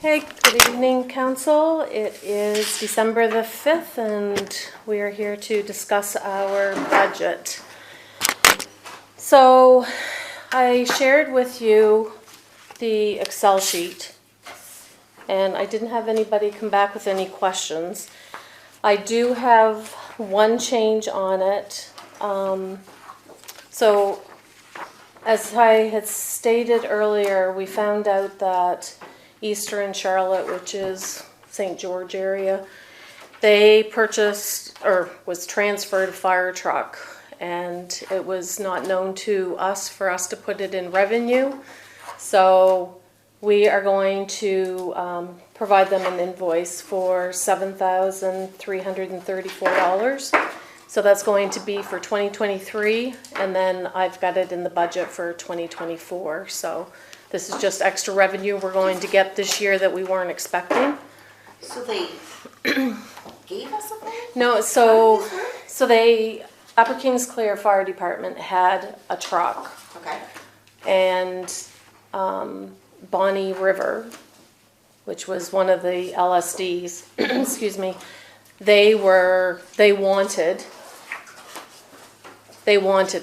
Okay, good evening, Council. It is December the 5th, and we are here to discuss our budget. So, I shared with you the Excel sheet, and I didn't have anybody come back with any questions. I do have one change on it. So, as I had stated earlier, we found out that Eastern Charlotte, which is St. George area, they purchased or was transferred a fire truck, and it was not known to us for us to put it in revenue. So we are going to provide them an invoice for $7,334. So that's going to be for 2023, and then I've got it in the budget for 2024. So this is just extra revenue we're going to get this year that we weren't expecting. So they gave us a thing? No, so they, Upper Kings Clear Fire Department had a truck. Okay. And Bonnie River, which was one of the LSDs, excuse me, they wanted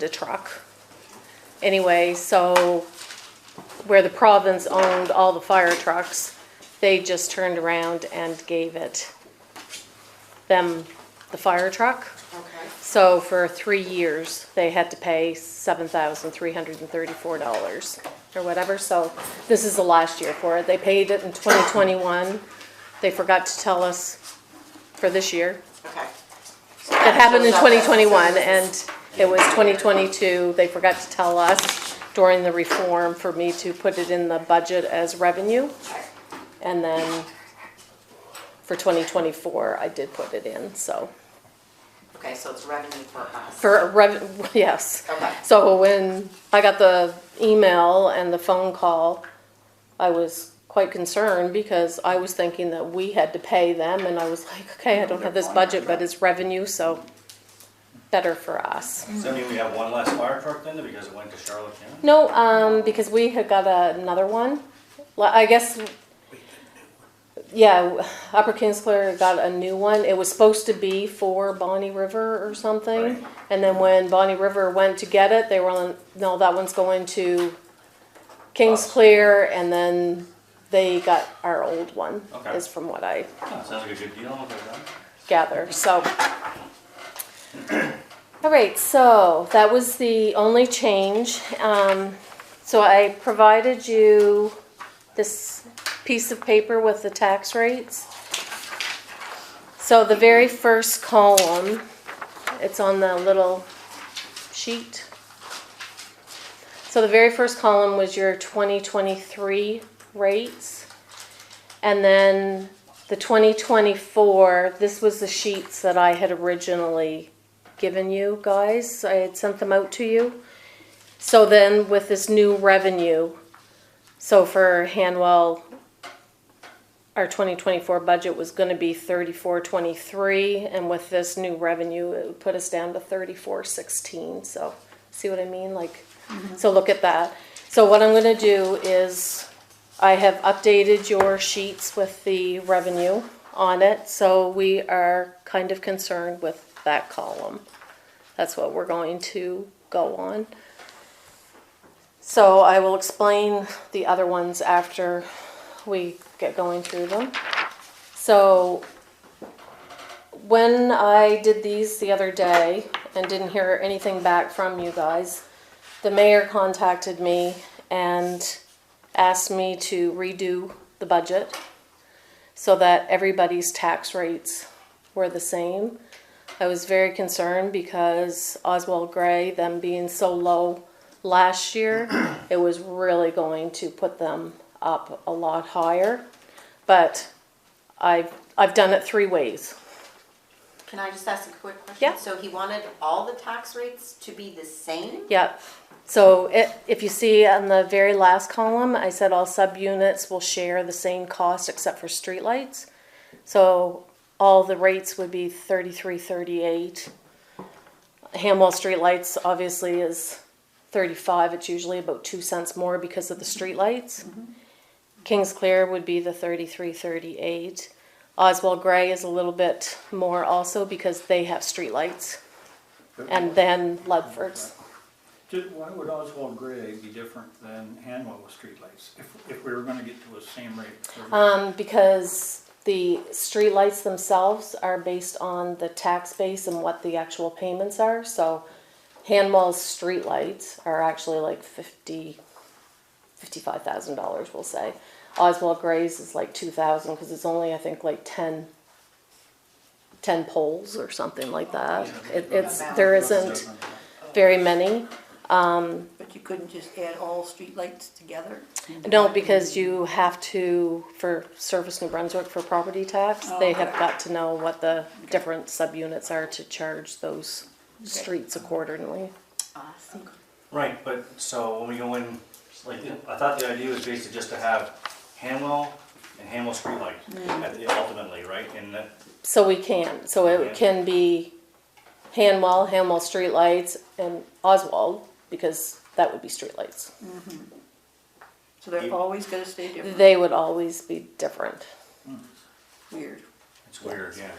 a truck. Anyway, so where the province owned all the fire trucks, they just turned around and gave them the fire truck. Okay. So for 3 years, they had to pay $7,334 or whatever. So this is the last year for it. They paid it in 2021. They forgot to tell us for this year. Okay. It happened in 2021, and it was 2022. They forgot to tell us during the reform for me to put it in the budget as revenue. And then for 2024, I did put it in, so. Okay, so it's revenue for us. Yes. Okay. So when I got the email and the phone call, I was quite concerned because I was thinking that we had to pay them, and I was like, okay, I don't have this budget, but it's revenue, so better for us. Does that mean we have one less fire truck then because it went to Charlotte County? No, because we had got another one. I guess, yeah, Upper Kingsclear got a new one. It was supposed to be for Bonnie River or something. Right. And then when Bonnie River went to get it, they were on, no, that one's going to Kingsclear, and then they got our old one, Okay. is from what I Oh, sounds like a good deal. I'll put it down. gather. So, all right, so that was the only change. So I provided you this piece of paper with the tax rates. So the very first column, it's on the little sheet. So the very first column was your 2023 rates. And then the 2024, this was the sheets that I had originally given you guys. I had sent them out to you. So then with this new revenue, so for Hanwell, our 2024 budget was going to be $34.23, and with this new revenue, it would put us down to $34.16. So see what I mean? Like, so look at that. So what I'm going to do is I have updated your sheets with the revenue on it, so we are kind of concerned with that column. That's what we're going to go on. So I will explain the other ones after we get going through them. So when I did these the other day and didn't hear anything back from you guys, the mayor contacted me and asked me to redo the budget so that everybody's tax rates were the same. I was very concerned because Oswald Gray, them being so low last year, it was really going to put them up a lot higher. But I've done it 3 ways. Can I just ask a quick question? Yeah. So he wanted all the tax rates to be the same? Yep. So if you see on the very last column, I said all subunits will share the same cost except for streetlights. So all the rates would be $33.38. Hanwell streetlights obviously is $35. It's usually about 2 cents more because of the streetlights. Kings Clear would be the 3338. Oswald Gray is a little bit more also because they have streetlights. And then Ludford's. Why would Oswald Gray be different than Hanwell with streetlights, if we were gonna get to a same rate? Because the streetlights themselves are based on the tax base and what the actual payments are. So Hanwell's streetlights are actually like $55,000, we'll say. Oswald Gray's is like 2,000 because it's only, I think, like 10 poles or something like that. There isn't very many. But you couldn't just add all streetlights together? No, because you have to, for Service New Brunswick, for property tax, they have got to know what the different subunits are to charge those streets accordingly. Awesome. Right, but so when we go in, like, I thought the idea was basically just to have Hanwell and Hanwell streetlight ultimately, right? And that, So we can. So it can be Hanwell streetlights, and Oswald, because that would be streetlights. So they're always gonna stay different? They would always be different. Weird. it's weird, yeah.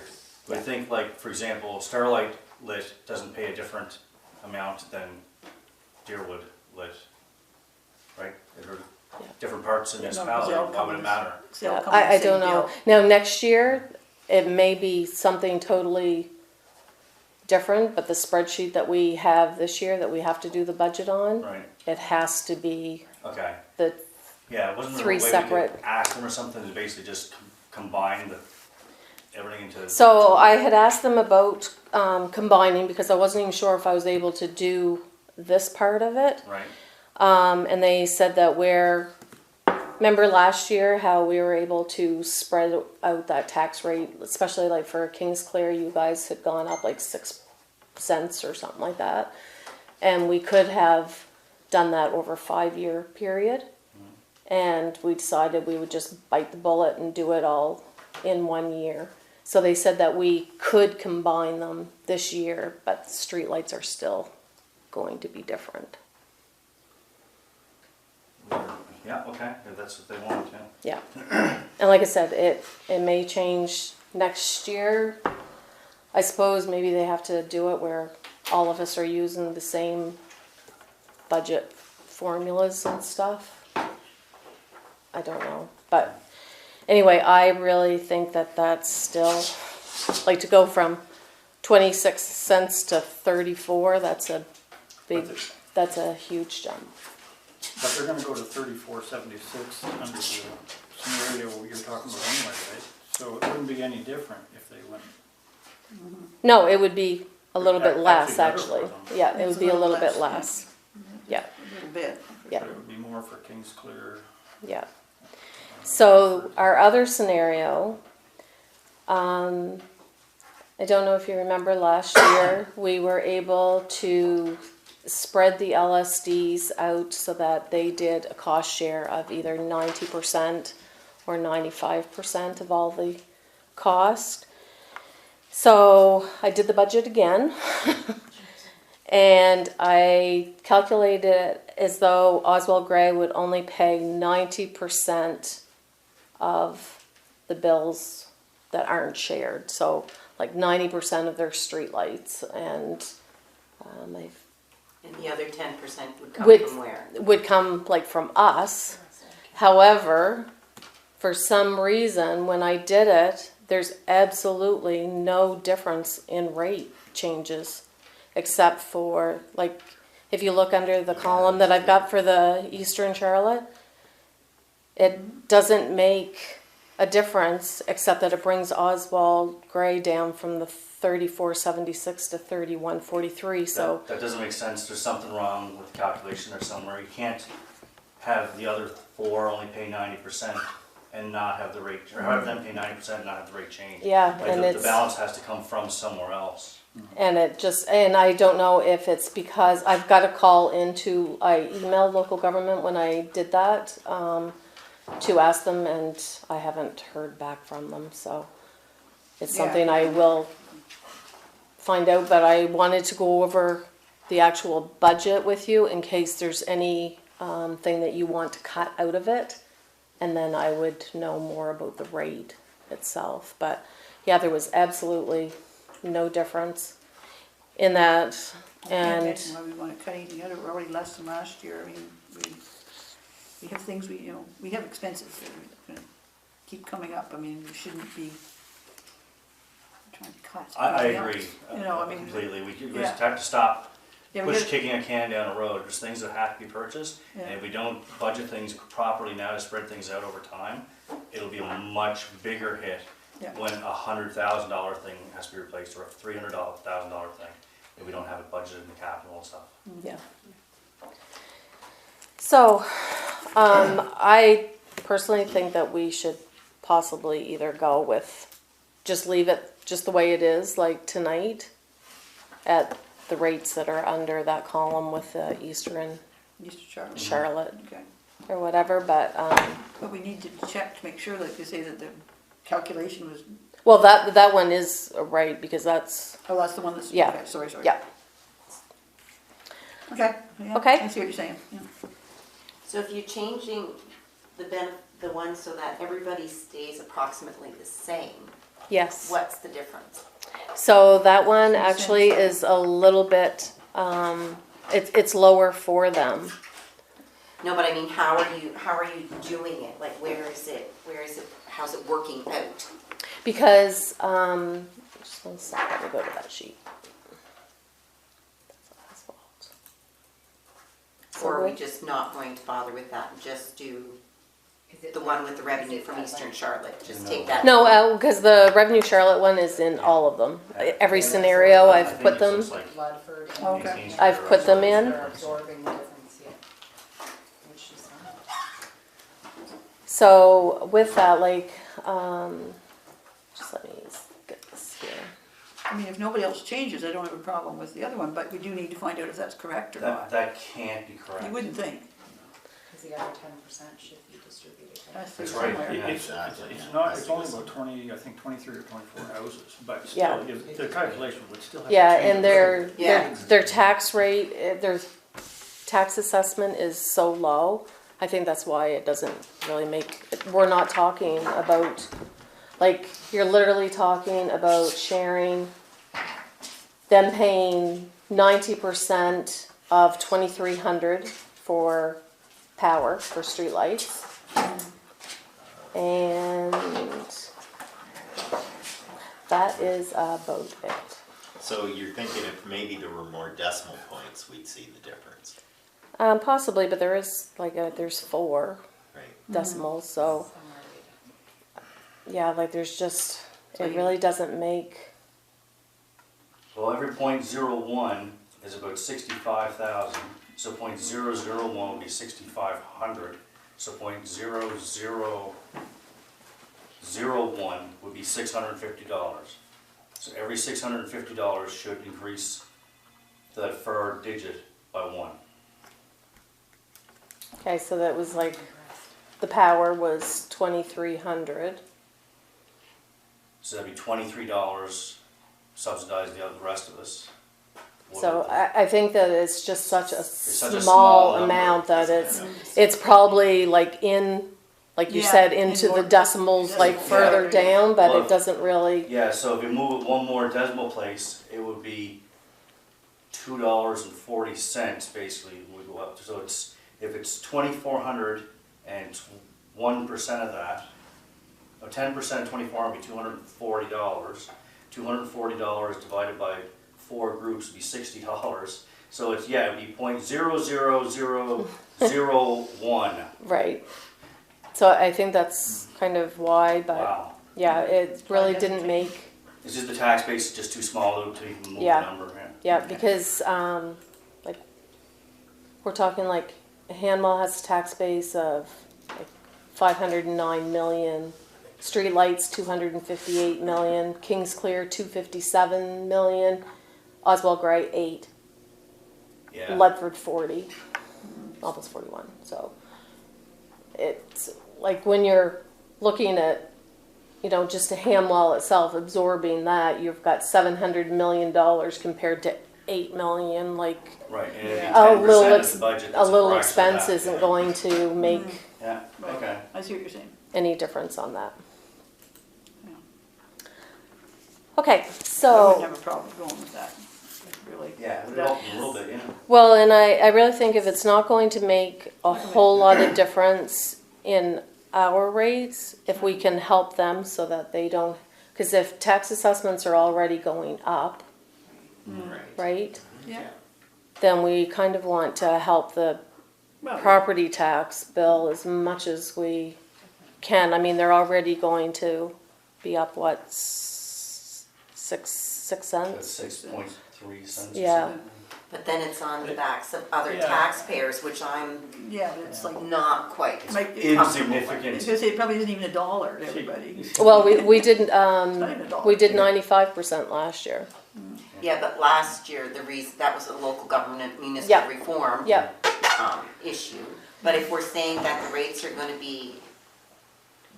But I think, like, for example, Starlight lit doesn't pay a different amount than Deerwood lit, right? There are different parts of the municipality, why would it matter? They'll come with the I same don't know. bill. Now, next year, it may be something totally different, but the spreadsheet that we have this year that we have to do the budget on, Right, it has to be okay. the, Yeah, wasn't there a Three way we separate- could ask them or something to basically just combine everything into? so I had asked them about combining because I wasn't even sure if I was able to do this part of it. Right, And they said that remember last year how we were able to spread out that tax rate, especially like for Kings Clear, you guys had gone up like 6 cents or something like that. And we could have done that over a 5-year period. And we decided we would just bite the bullet and do it all in 1 year. So they said that we could combine them this year, but the streetlights are still going to be different. yeah, okay, if that's what they want, yeah. Yeah. And like I said, it may change next year. I suppose maybe they have to do it where all of us are using the same budget formulas and stuff. I don't know. But anyway, I really think that that's still, like, to go from 26 cents to 34, that's a huge jump. But they're gonna go to 34.76 under the scenario you're talking about anyway, right? So it wouldn't be any different if they went. No, it would be a little bit less, better actually. for them. Yeah, it It's would a be a little little bit less, less. Yeah, A little bit. yeah, But it would be more for Kings Clear. yeah. So our other scenario, I don't know if you remember last year, we were able to spread the LSDs out so that they did a cost share of either 90% or 95% of all the cost. So I did the budget again. And I calculated it as though Oswald Gray would only pay 90% of the bills that aren't shared. So like 90% of their streetlights, and And the other 10% would come Would- from where? would come like from us. However, for some reason, when I did it, there's absolutely no difference in rate changes, except for, like, if you look under the column that I've got for the Eastern Charlotte, it doesn't make a difference, except that it brings Oswald Gray down from the 34.76 to 31.43. So That doesn't make sense, there's something wrong with the calculation or somewhere. You can't have the other four only pay 90% and not have the rate, or have them pay 90% and not have the rate change. yeah, Like and the it's balance has to come from somewhere else. and I don't know if it's because I've got a call into, I emailed local government when I did that, to ask them, and I haven't heard back from them, so it's Yeah. something I will find out, but I wanted to go over the actual budget with you in case there's any thing that you want to cut out of it, and then I would know more about the rate itself. But yeah, there was absolutely no difference in that. I can't And imagine why we wanna cut anything out, we're already less than last year, I mean, we have things we have expenses that are gonna keep coming up, I mean, we shouldn't be trying to cut. I anything agree else. You know, I mean, completely. We yeah. just have to stop yeah, we push gotta- kicking a can down the road. There's things that have to be purchased, Yeah. and if we don't budget things properly now to spread things out over time, it'll be a much bigger hit Yeah. when $100,000 thing has to be replaced, or a $300,000 thing, if we don't have it budgeted in the capital and stuff. yeah. So, I personally think that we should possibly either go with, just leave it just the way it is, like tonight, at the rates that are under that column with the Eastern East Charlotte. Charlotte Okay, or whatever, but, but we need to check to make sure, like they say, that the calculation was, well, that one is right, because that's, oh, that's the one that's, Yeah. okay, sorry. yeah, Okay, yeah, Okay. I see what you're saying, yeah. So if you're changing the one so that everybody stays approximately the same, yes. what's the difference? So that one actually is a little bit, it's lower for them. No, but I mean, how are you doing it? Like, where is it, how's it working out? Because, just one second, let me go to that sheet. That's asphalt. Or are we with- just not going to bother with that and just do the one with the revenue from Eastern Charlotte? Just take that? No, because the Revenue Charlotte one is in all of them. Every scenario I I've think put it's them, just like Bloodford. and Okay. maintains I've put them in. They're absorbing the difference, yeah. Which is not. so with that, like, just let me get this here. I mean, if nobody else changes, I don't have a problem with the other one, but we do need to find out if that's correct or that. not. That can't be correct. You wouldn't think. Because the other 10% should be distributed. That's That's somewhere. right, yeah. It's not, it's only about 20, I think 23 or 24 houses, but Yeah. still, the calculation would still have to Yeah, change. and their Yeah. tax rate, their tax assessment is so low. I think that's why it doesn't really make, we're not talking about, like, you're literally talking about sharing, them paying 90% of 2,300 for power, for streetlights. And that is about it. So you're thinking if maybe there were more decimal points, we'd see the difference, Possibly, but there is there's 4 right? decimals, so yeah, like there's just, So it you- really doesn't make, Well, every .01 is about 65,000, so .001 would be 6,500, so .0001 would be $650. So every $650 should increase the FER digit by 1. okay, so that was like, the power was 2,300. So that'd be $23 subsidize the rest of us. So I think that it's just such a such a small small number, amount that isn't it's probably like like you Yeah, said, in into the more- decimals, like Yeah. further down, but Well, it doesn't really, Yeah, so if you move it one more decimal place, it would be $2.40 basically would go up. So it's, if it's 2,400 and 1% of that, or 10% of 2,400 would be $240. $240 divided by 4 groups would be $60. So it's, yeah, it'd be .00001. right. So I think that's kind of why, but Wow. yeah, it really didn't make, It's just the tax base is just too small to even move Yeah. the number. yeah, because like we're talking like Hanwell has a tax base of like 509 million, streetlights 258 million, Kings Clear 257 million, Oswald Gray 8, Yeah. Ledford 40, almost 41. So it's like when you're looking at, just a Hamwell itself absorbing that, you've got $700 million compared to 8 million. Like Right, and it'd be a 10% little of the budget. a that's little fraction of expense that, isn't yeah. going to make Yeah, Right. okay. I see what you're saying. any difference on that. Yeah. Okay, I wouldn't so, have a problem going with that, really. Yeah, it would That- help a little bit, well, and I really think if it's not going to make a whole lot of difference in our rates, if we can help them so that they don't, because if tax assessments are already going up, right? Yeah, Then we kind of want to help the well, property tax bill as much as we can. I mean, they're already going to be up, what, six That's cents? 6.3 cents. or Yeah. something. But then it's on the backs of other Yeah. taxpayers, which I'm yeah, but it's like, not quite like, Insignificant. it's gonna say it probably isn't even $1 to everybody. Well, we did, Not even a dollar. we did 95% last year. Yeah, but last year, the reason, that was a local government Yeah. municipal reform. Yeah, Issue. But if we're saying that the rates are gonna be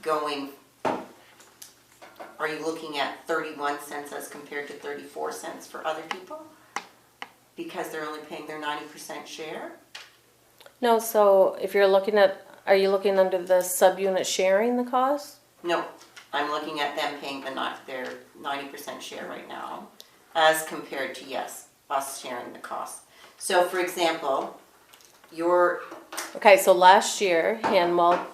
going, are you looking at 31 cents as compared to 34 cents for other people? Because they're only paying their 90% share? no, so if you're looking at, are you looking under the subunit sharing the cost? No, I'm looking at them paying their 90% share right now, as compared to, yes, us sharing the cost. So for example, your, Okay, so last year, Hanwell's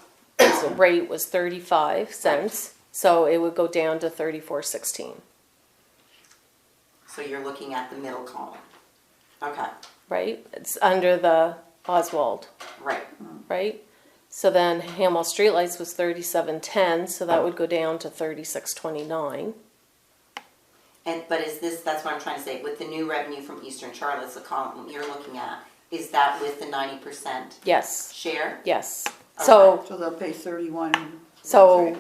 rate was 35 cents, so it would go down to 34.16, so you're looking at the middle column. Okay, right? It's under the Oswald, right. right? So then Hanwell Streetlights was 37.10, so that would go down to 36.29. But is this, that's what I'm trying to say, with the new revenue from Eastern Charlotte's, the column you're looking at, is that with the 90% Yes, share? yes. So, So they'll pay 31.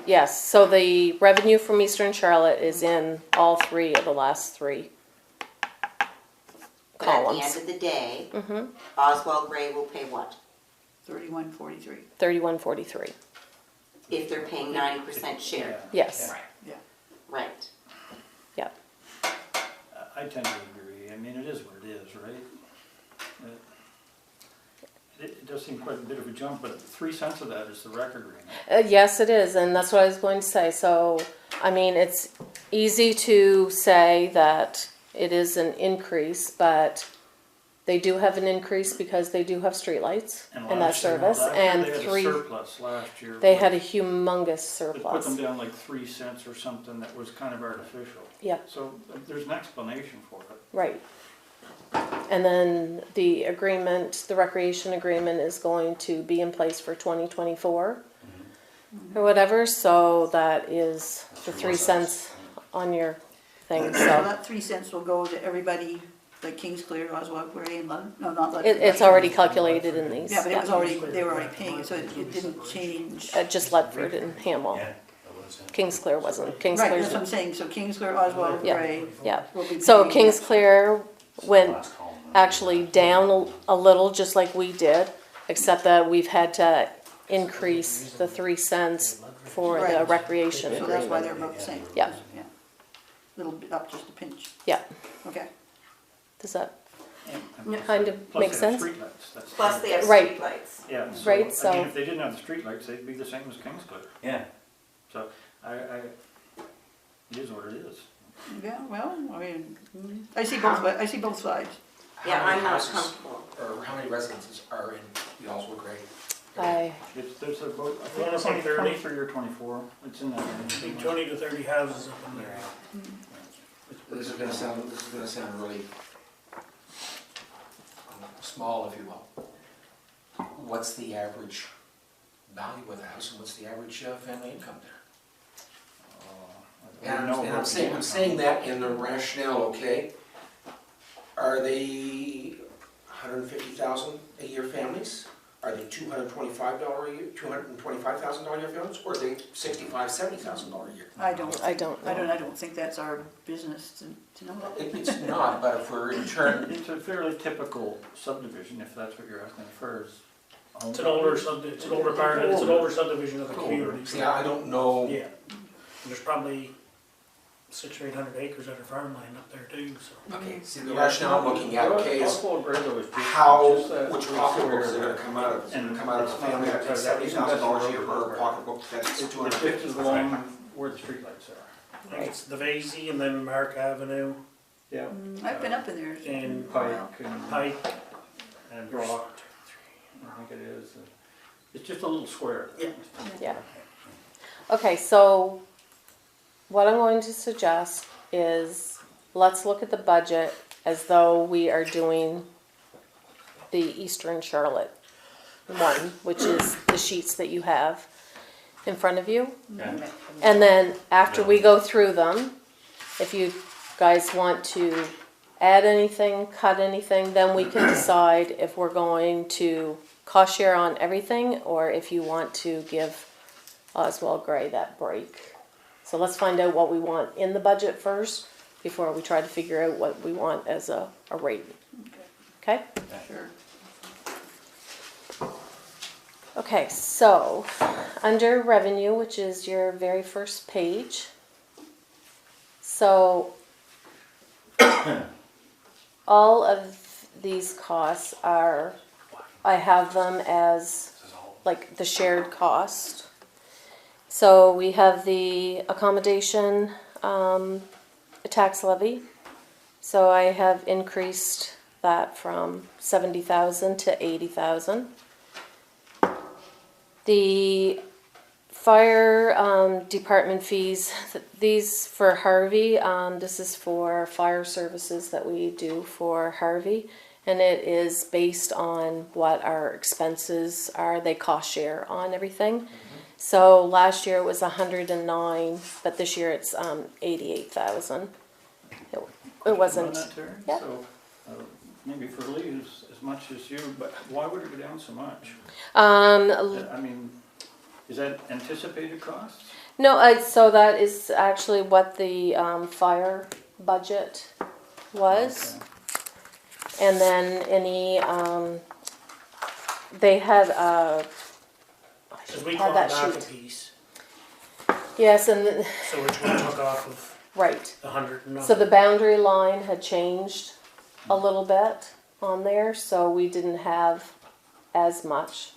yes, so the revenue from Eastern Charlotte is in all three of the last three But at the columns. end of the day, Mm-hmm. Oswald Gray will pay what? 31.43. 31.43, If they're paying 90% share? Yeah. yes, Yeah. Right. yep. I tend to agree. I mean, it is what it is, right? It does seem quite a bit of a jump, but 3 cents of that is the record rate. Yes, it is, and that's what I was going to say. So, I mean, it's easy to say that it is an increase, but they do have an increase because they do have streetlights and that last year- service, last year and they had a three, surplus last year. they but had a humongous It put them surplus. down like 3 cents or something that was kind of artificial. Yep, So there's an explanation for it. right. And then the agreement, the recreation agreement is going to be in place for 2024 or whatever, so that is the 3 cents on your thing, So so. that 3 cents will go to everybody, like Kingsclear, Oswald, Gray, and Lund, no, not Lund. It's already calculated in these. Yeah, but it was already, they were already paying it, so it didn't change. Just Ledford and Hamwell. Yeah, that was it. Kingsclear wasn't. Right, that's what I'm Kingsclear's, saying, so Kingsclear, Oswald, Yeah. Gray yeah. will be paying. So Kingsclear went Last column. actually down a little, just like we did, except that we've had to increase the 3 cents for the Right. recreation So that's why agreement. they're about the same. Yeah. Yeah. Little bit up, just a pinch. Yeah, Okay. does that And kind of plus make they have sense? streetlights, that's- Plus they have Right. streetlights. Yeah, Right, so, I so- mean, if they didn't have the streetlights, they'd be the same as Kingsclear. Yeah, So it is what it is. Yeah, well, I mean, I see both sides. Yeah, How many I'm not houses comfortable. Or how many residences are in the Oswald Gray? There's about, I think Well, it's it's like like 30. 23 or 24, it's in that I range. think 20 to 30 houses up in there. This is gonna sound really small, if you will. What's the average value of the house and what's the average family income there? I don't know And about I'm saying that in the rationale, okay? Are they $150,000 a year families? Are they $225 a year, $225,000 a year families? Or are they $65,000, $70,000 a year? I don't I don't know. I don't think that's our business to know. It's not, but if we're in turn, It's a fairly typical subdivision, if that's what you're asking first. It's an older part, it's an older subdivision of the community. see, I don't know. Yeah, there's probably 600 or 800 acres of their farmland up there too, so. Okay, see, the rationale I'm looking at, okay, is Buffalo Grove is just how, which little pocketbook is it square gonna come out of? Is it gonna and come out of a it's not family that that- makes that $70,000 a year isn't per road. pocketbook that's It's just 250? along where the streetlights are. I think it's the Vasey and then Mark Avenue Yeah. I've been up in there. and a while. Pike and Pike. and Brock, I think it is. It's just a little square. Yeah. Yeah. Okay, so what I'm going to suggest is let's look at the budget as though we are doing the Eastern Charlotte one, which is the sheets that you have in front of you. Okay. And then after we go through them, if you guys want to add anything, cut anything, then we can decide if we're going to cost share on everything or if you want to give Oswald Gray that break. So let's find out what we want in the budget first before we try to figure out what we want as a rate. Okay? Sure. Okay, so under revenue, which is your very first page, so all of these costs are, I have them as like the shared cost. So we have the accommodation tax levy. So I have increased that from 70,000 to 80,000. The fire department fees, these for Harvey, this is for fire services that we do for Harvey, and it is based on what our expenses are. They cost share on everything. So last year it was 109, but this year it's 88,000. It wasn't. On that, Terry? Yeah. So, maybe for Lee as much as you, but why would it go down so much? I mean, is that anticipated costs? No, so that is actually what the fire budget was. Okay. And then any, they had, I Because we should clawed have that back a sheet. piece, Yes, and, so which we took off of right. the 100 and So the nothing. boundary line had changed a little bit on there, so we didn't have as much.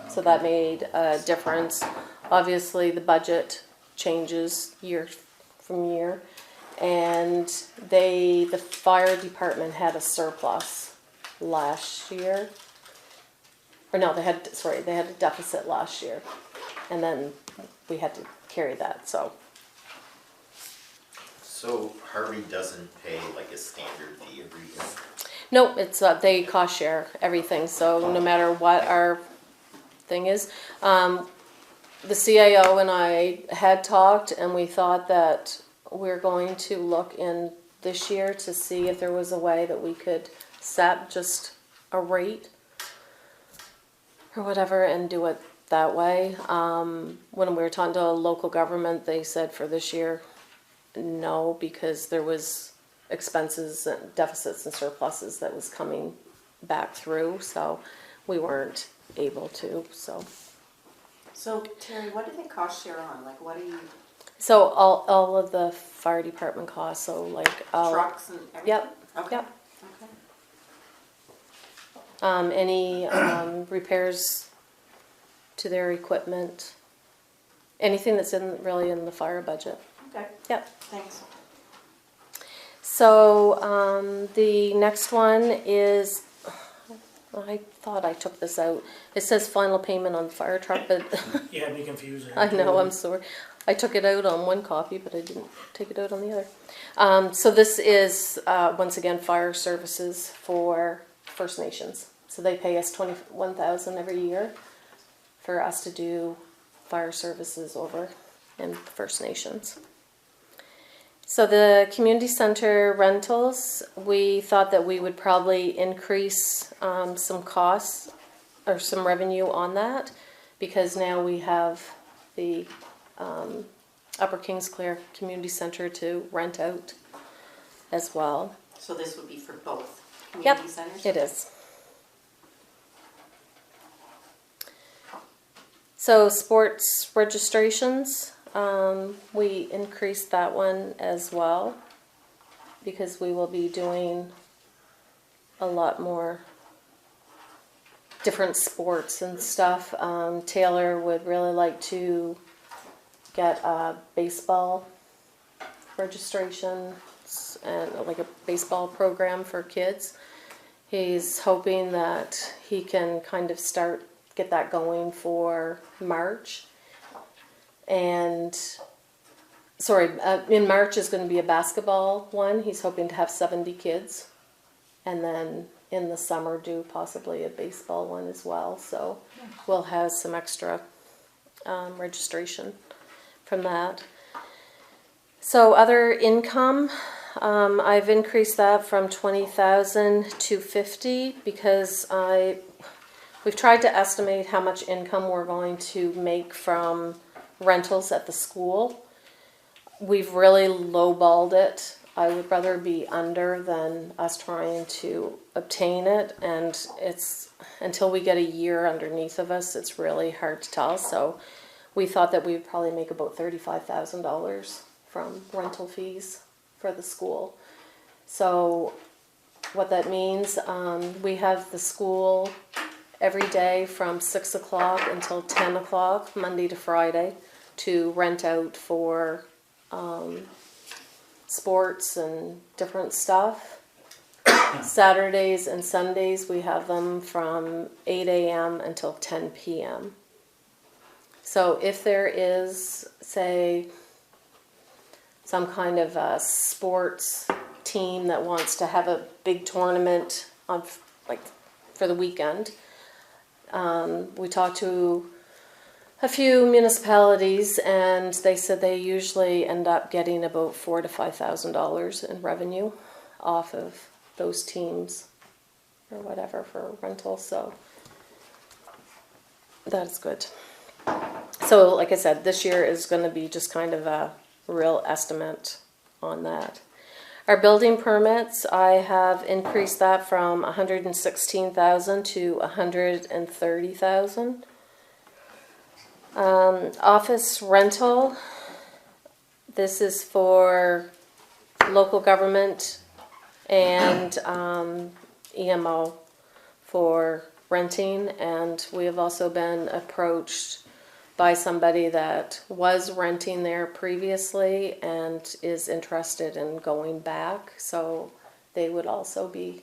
So that made a difference. Obviously, the budget changes year from year. And the fire department had a surplus last year. Or no, they had a deficit last year. And then we had to carry that, so. So Harvey doesn't pay like a standard fee every year? No, it's, they cost share everything, so no matter what our thing is. The CAO and I had talked and we thought that we're going to look in this year to see if there was a way that we could set just a rate or whatever and do it that way. When we were talking to local government, they said for this year, no, because there was expenses and deficits and surpluses that was coming back through, so we weren't able to, so. So Terry, what do they cost share on? Like, what do you, So all of the fire department costs, so like, trucks and everything? Yep, Okay. yep. Okay. Any repairs to their equipment, anything that's really in the fire budget. Okay, Yep. thanks. So the next one is, I thought I took this out. It says final payment on the fire truck, but Yeah, it'd be confusing. I know, I'm sorry. I took it out on one copy, but I didn't take it out on the other. So this is, once again, fire services for First Nations. So they pay us $21,000 every year for us to do fire services over in First Nations. So the community center rentals, we thought that we would probably increase some costs or some revenue on that because now we have the Upper Kingsclear Community Center to rent out as well. So this would be for both Yep, community centers? it is. So sports registrations, we increased that one as well because we will be doing a lot more different sports and stuff. Taylor would really like to get a baseball registration and like a baseball program for kids. He's hoping that he can kind of get that going for March. And in March is going to be a basketball one. He's hoping to have 70 kids. And then in the summer do possibly a baseball one as well. So we'll have some extra registration from that. So other income, I've increased that from 20,000 to 50 because we've tried to estimate how much income we're going to make from rentals at the school. We've really lowballed it. I would rather be under than us trying to obtain it, and it's until we get a year underneath of us, it's really hard to tell. So we thought that we would probably make about $35,000 from rental fees for the school. So what that means, we have the school every day from 6 o'clock until 10 o'clock, Monday to Friday, to rent out for sports and different stuff. Saturdays and Sundays we have them from 8 a.m. until 10 p.m. So if there is, say, some kind of a sports team that wants to have a big tournament on, like, for the weekend, we talked to a few municipalities, and they said they usually end up getting about $4,000 to $5,000 in revenue off of those teams or whatever for rental. So that's good. So like I said, this year is going to be just kind of a real estimate on that. Our building permits, I have increased that from 116,000 to 130,000. Office rental, this is for local government and EMO for renting, and we have also been approached by somebody that was renting there previously and is interested in going back, so they would also be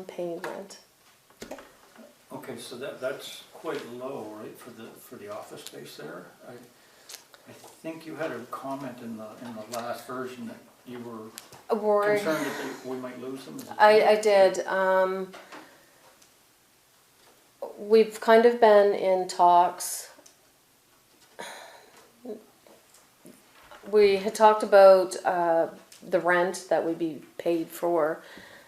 paying rent. Okay, so that's quite low, right, for the office space there? I think you had a comment in the last version that you were concerned that we might lose them. I did. We've kind of been in talks. We had talked about the rent that would be paid for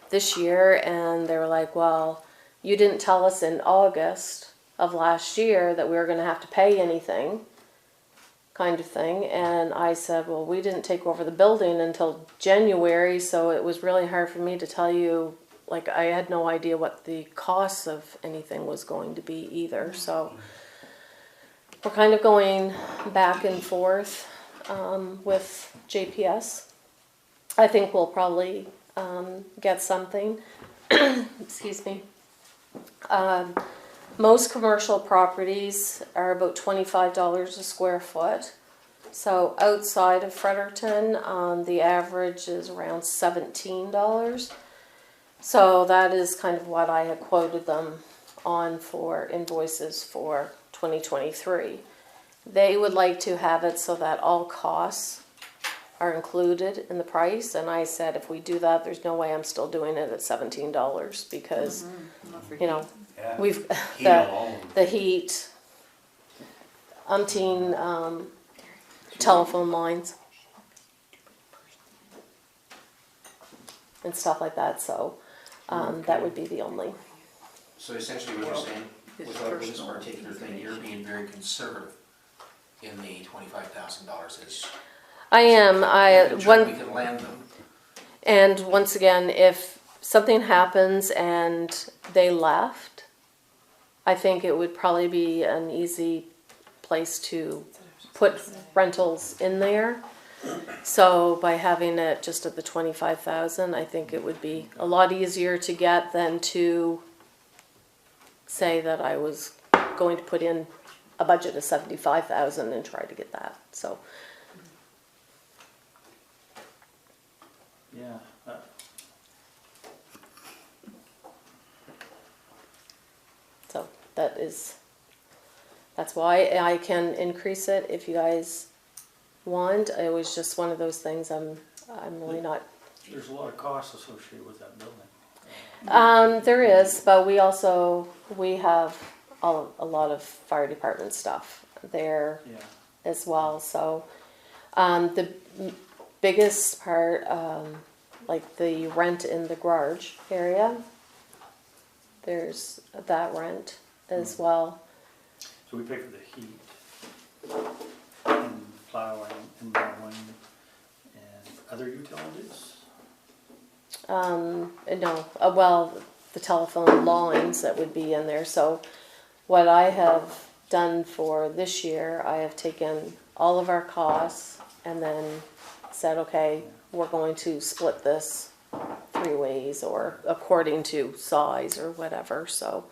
this year, and they were like, well, you didn't tell us in August of last year that we were going to have to pay anything, kind of thing. And I said, well, we didn't take over the building until January, so it was really hard for me to tell you, like, I had no idea what the cost of anything was going to be either. So we're kind of going back and forth with JPS. I think we'll probably get something. Excuse me. Most commercial properties are about $25 a square foot. So outside of Fredericton, the average is around $17. So that is kind of what I had quoted them on for invoices for 2023. They would like to have it so that all costs are included in the price, and I said if we do that, there's no way I'm still doing it at $17 because you know, Yeah. we've Heat alone. the heat, umpteen telephone lines and stuff like that. So that would be the only. So essentially what you're saying, with this particular thing, you're being very conservative in the $25,000 is. I am. We can land them. And once again, if something happens and they left, I think it would probably be an easy place to put rentals in there. So by having it just at the 25,000, I think it would be a lot easier to get than to say that I was going to put in a budget of 75,000 and try to get that. So Yeah, So that's why I can increase it if you guys want. It was just one of those things I'm really not. there's a lot of costs associated with that building. There is, but we have a lot of fire department stuff there Yeah, as well. So the biggest part, like the rent in the garage area, there's that rent as well. so we pay for the heat, and plowing, and mowing, and other utilities? No, well, the telephone lines that would be in there. So what I have done for this year, I have taken all of our costs and then said, okay, we're going to split this 3 ways or according to size or whatever. So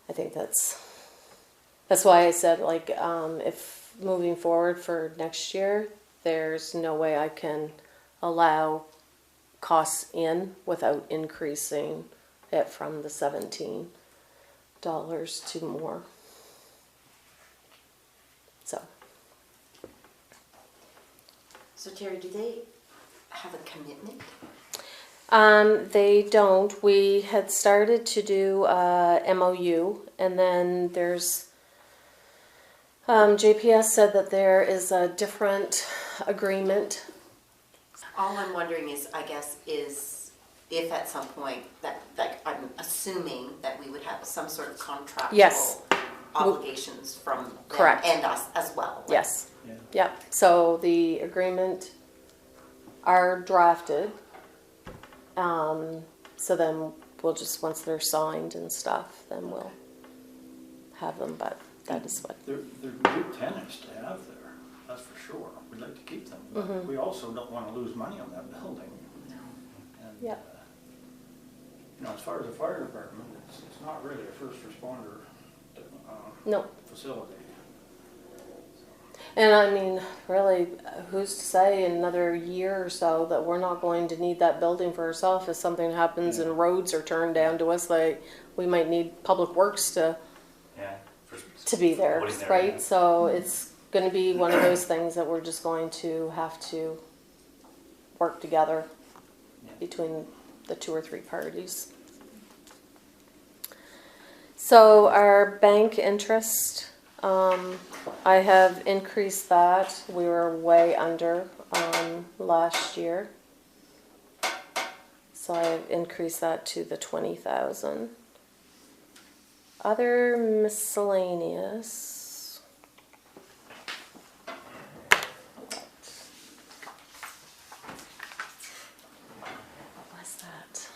I think that's why I said, like, if moving forward for next year, there's no way I can allow costs in without increasing it from the $17 to more. So So Terry, do they have a commitment? they don't. We had started to do MOU, and then there's JPS said that there is a different agreement. All I'm wondering is, I guess, is if at some point that, like, I'm assuming that we would have some sort of contractual Yes. obligations from them Correct. and us as well. Like, Yes. Yeah. Yep. So the agreement are drafted. So then we'll just, once they're signed and stuff, then we'll have them. But that is what. They're good tenants to have there, that's for sure. We'd like to keep them, but we also don't want to lose money on that building. And, Yeah. As far as the fire department, it's not really a first responder No. facility. And I mean, really, who's to say in another year or so that we're not going to need that building for ourselves if something happens and roads are turned down to us? Like, we might need public works to Yeah. be there, Putting there, right? yeah. So it's going to be one of those things that we're just going to have to work together between the 2 or 3 parties. So our bank interest, I have increased that. We were way under last year. So I've increased that to the 20,000. Other miscellaneous. What was that?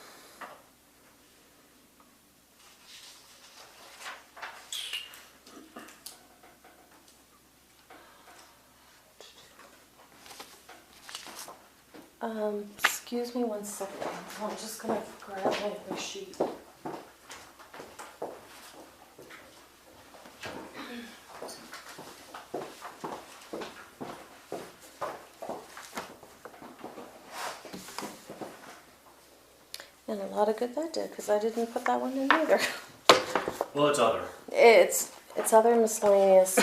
Excuse me 1 second. I'm just gonna grab my other sheet. And a lot of good that did, because I didn't put that one in either. Well, it's other. It's other miscellaneous.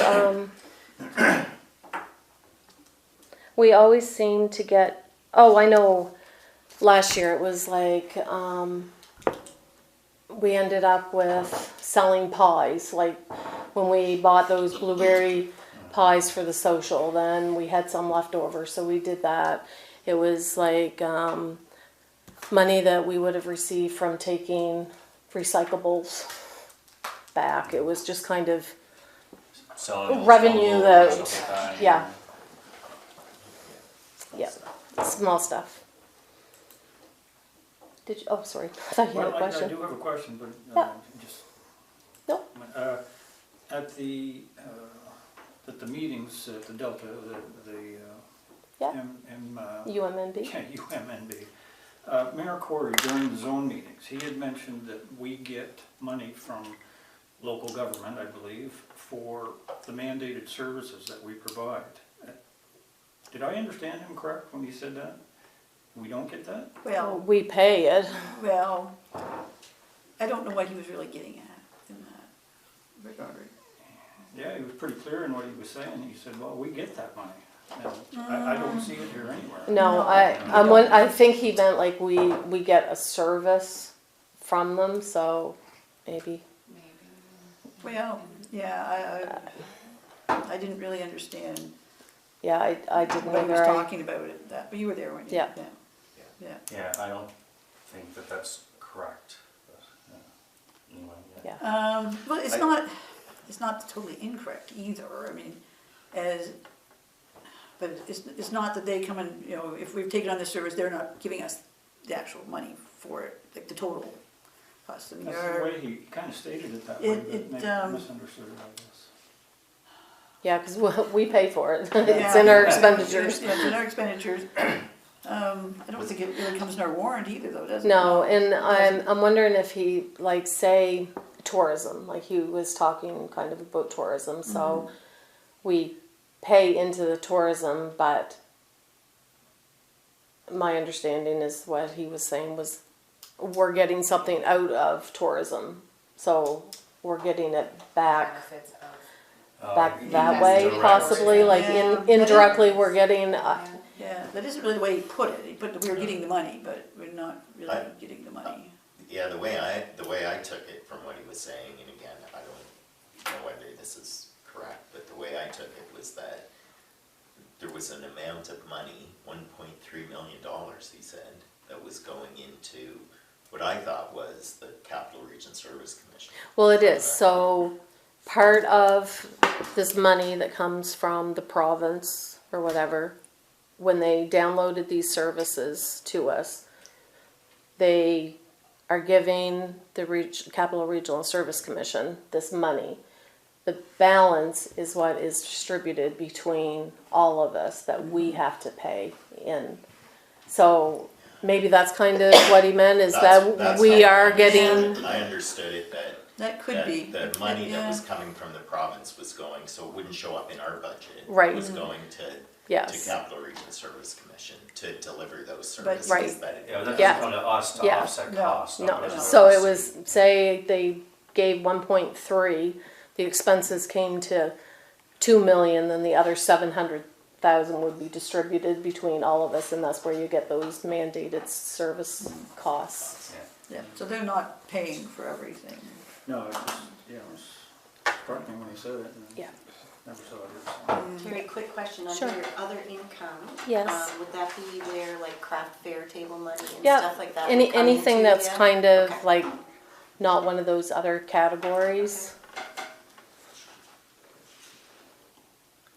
We always seem to get. Oh, I know. Last year it was like we ended up with selling pies. Like when we bought those blueberry pies for the social, then we had some left over, so we did that. It was like money that we would have received from taking recyclables back. It was just kind of Selling revenue old that, stuff like that. yeah, yeah, small stuff. Did you? Oh, sorry. I thought you had a Well, I question. do have a question, but Yeah. just. Nope. At the the meetings at the Delta, the Yeah. UMNB. Yeah, UMNB. Mayor Corey, during the zone meetings, he had mentioned that we get money from local government, I believe, for the mandated services that we provide. Did I understand him correct when he said that? We don't get that? Well, We pay it. well, I don't know what he was really getting at in that regard. Yeah, he was pretty clear in what he was saying. He said, well, we get that money. And I don't see it here anywhere. No, I think he meant like we get a service from them, so maybe. Well, yeah, I didn't really understand Yeah, I didn't what he was either. talking about it, that, but you were there when you, Yeah. yeah. Yeah, I don't think that that's correct, but, yeah. Anyway, yeah. Yeah. Well, it's not totally incorrect either, I mean, but it's not that they come and, you know, if we've taken on this service, they're not giving us the actual money for it, like the total cost. I mean, That's the way he kind of stated it that way, It- but it, maybe misunderstood it, I guess. Yeah, because we pay for it. It's Yeah. in our expenditures. Yeah, it's in our expenditures. I don't think it really comes in our warrant either, though, does it? No, and I'm wondering if he, like, say, tourism, like he was talking kind of about tourism, so we pay into the tourism, but my understanding is what he was saying was we're getting something out of tourism, so we're getting it back Benefits of. that way, Direct. possibly, like Yeah. indirectly we're getting, Yeah, that isn't really the way he put it. He put that we were getting the money, but we're not really I- getting the money. Yeah, the way I took it from what he was saying, and again, I don't know whether this is correct, but the way I took it was that there was an amount of money, $1.3 million, he said, that was going into what I thought was the Capital Region Service Commission. well, it is, so part of this money that comes from the province or whatever, when they downloaded these services to us, they are giving the Capital Regional Service Commission this money. The balance is what is distributed between all of us that we have to pay in. So maybe that's kind of what he meant, is that That's we how I are understood getting, it. I understood it that. That could be. The money that was Yeah. coming from the province was going, so it wouldn't show up in our budget. Right. It was going to yes. Capital Region Service Commission to deliver those But- services Right. that it. Yeah, that Yeah. doesn't come to us to Yeah. offset No. costs. No, not so it us. was, say they gave 1.3, the expenses came to 2 million, then the other 700,000 would be distributed between all of us, and that's where you get those mandated service costs. Yeah. Yeah, so they're not paying for everything. No, it was, yeah, it was frightening when he said it. And Yeah. never saw it. So. Terry, quick question, Sure. under your other income. Yes. Would that be where like craft fair table money and Yeah, stuff like that would come anything into, that's yeah? kind of Okay. like not one of those other categories.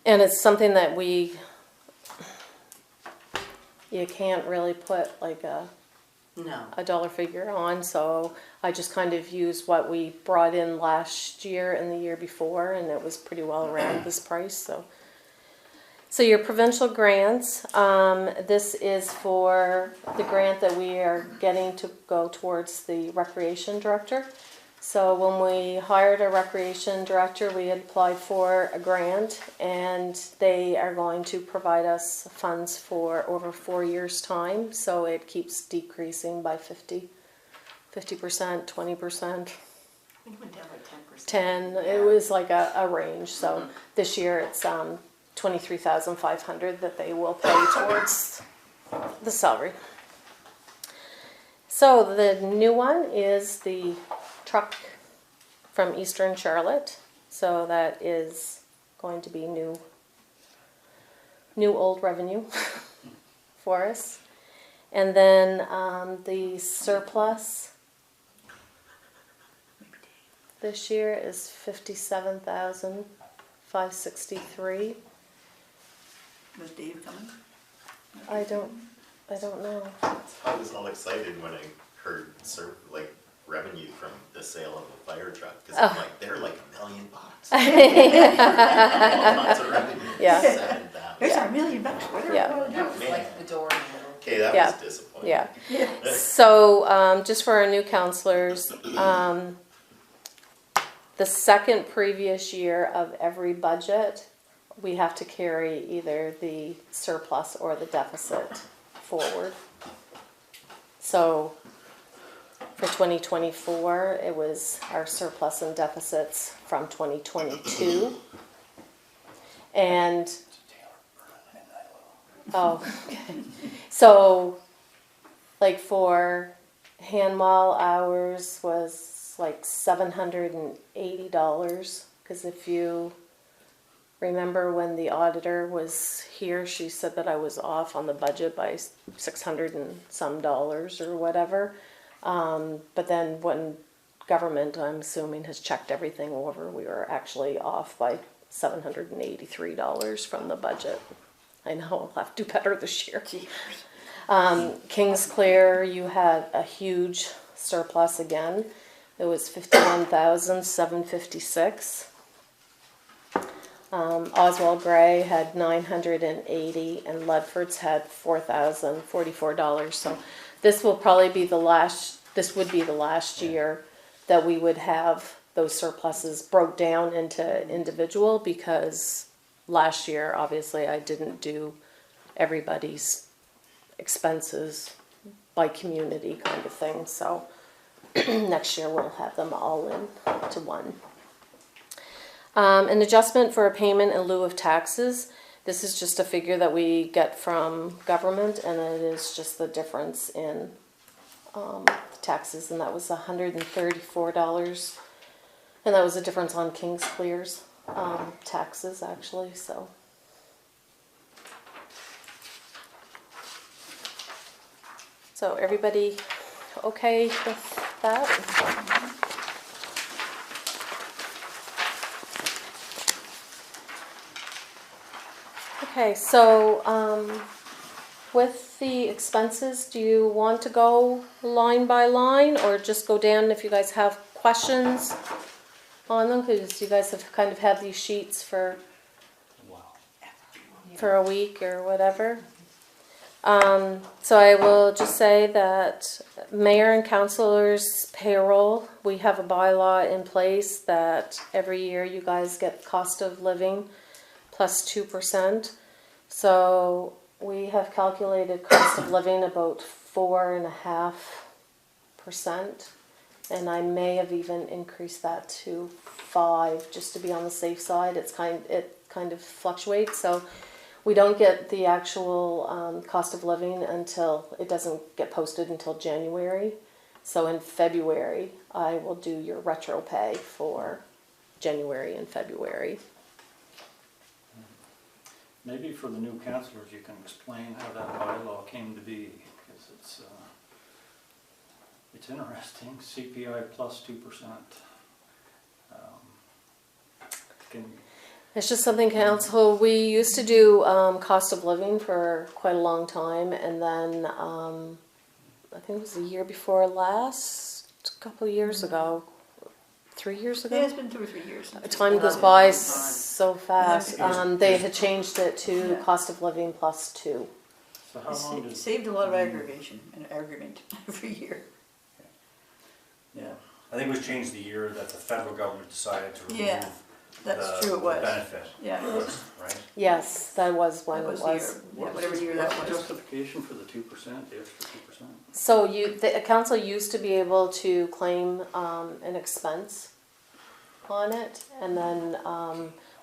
And it's something that you can't really put like No. a dollar figure on, so I just kind of used what we brought in last year and the year before, and it was pretty well around this price, so your provincial grants, this is for the grant that we are getting to go towards the recreation director. So when we hired a recreation director, we had applied for a grant, and they are going to provide us funds for over 4 years' time. So it keeps decreasing by 50%, 20%, It went down like 10%. 10. It was like a range. So this year it's 23,500 that they will pay towards the salary. So the new one is the truck from Eastern Charlotte. So that is going to be new old revenue for us. And then the surplus this year is 57,563. Was Dave coming? I don't know. I was all excited when I heard revenue from the sale of a fire truck, because I'm like, they're like $1 million. Lots of revenue. Yeah. $7,000. Here's our $1,000,000, whatever. Yeah. you wanna do. That was like the door handle. Okay, that Yeah. was disappointing. Yeah. Yeah. So, just for our new counselors, the second previous year of every budget, we have to carry either the surplus or the deficit forward. So, for 2024, it was our surplus and deficits from 2022. And, oh, okay. So, like for hand mall hours was like $780. Because if you remember when the auditor was here, she said that I was off on the budget by $600 and some dollars or whatever. But then when government, I'm assuming, has checked everything over, we were actually off by $783 from the budget. I know, I'll have to do better this year. Kings Clear, you had a huge surplus again. It was $51,756. Oswald Gray had $980, and Ledford's had $4,044. So this will probably be the last. This would be the last year that we would have those surpluses broke down into individual, because last year, obviously, I didn't do everybody's expenses by community kind of thing. So next year we'll have them all in to one. An adjustment for a payment in lieu of taxes. This is just a figure that we get from government, and it is just the difference in taxes, and that was $134. And that was a difference on Kings Clear's taxes, actually. So everybody okay with that? Okay, so with the expenses, do you want to go line by line, or just go down if you guys have questions on them? Because you guys have kind of had these sheets for a week or whatever. So I will just say that mayor and councilors' payroll, we have a bylaw in place that every year you guys get cost of living plus 2%. So we have calculated cost of living about 4.5%. And I may have even increased that to 5%, just to be on the safe side. It kind of fluctuates. So we don't get the actual cost of living until it doesn't get posted until January. So in February, I will do your retro pay for January and February. Maybe for the new councillors, you can explain how that bylaw came to be, because it's interesting. CPI plus 2%. It's just something council, we used to do cost of living for quite a long time, and then I think it was the year before last, a couple of years ago, 3 years ago? Yeah, it's been 2 or 3 years. Time goes by so fast. They had changed it to cost of living plus 2. So how long It does... saved a lot of aggravation and argument every year. Yeah. I think it was changed the year that the federal government decided to remove Yeah, that's true, it the was. benefit. Yeah, it was. Right? Yes, that was when That it was was. the year, yeah, whatever year that What's the was. justification for the 2%, the extra 2%? So the council used to be able to claim an expense on it, and then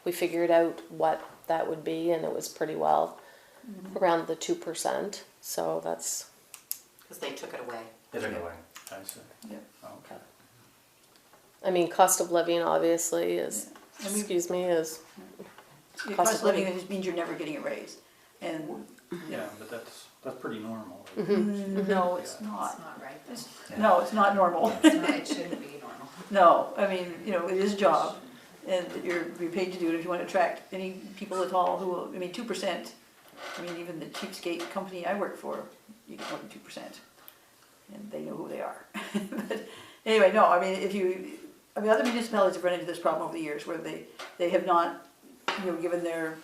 we figured out what that would be, and it was pretty well around the 2%. So that's. Because they took it away. They took it away. I see. Yeah. Okay. I mean, cost of living obviously is. Yeah. And Excuse me, is. Your Cost cost of of living living. just means you're never getting a raise. And Yeah, but that's pretty normal. no, it's It's not. not right. It's- No, it's not normal. It's not, it shouldn't be normal. No, I mean, it is a job, and you're paid to do it if you want to attract any people at all who will, 2%, even the cheapskate company I work for, you get more than 2%, and they know who they are. But anyway, no, other municipalities have run into this problem over the years where they have not, given their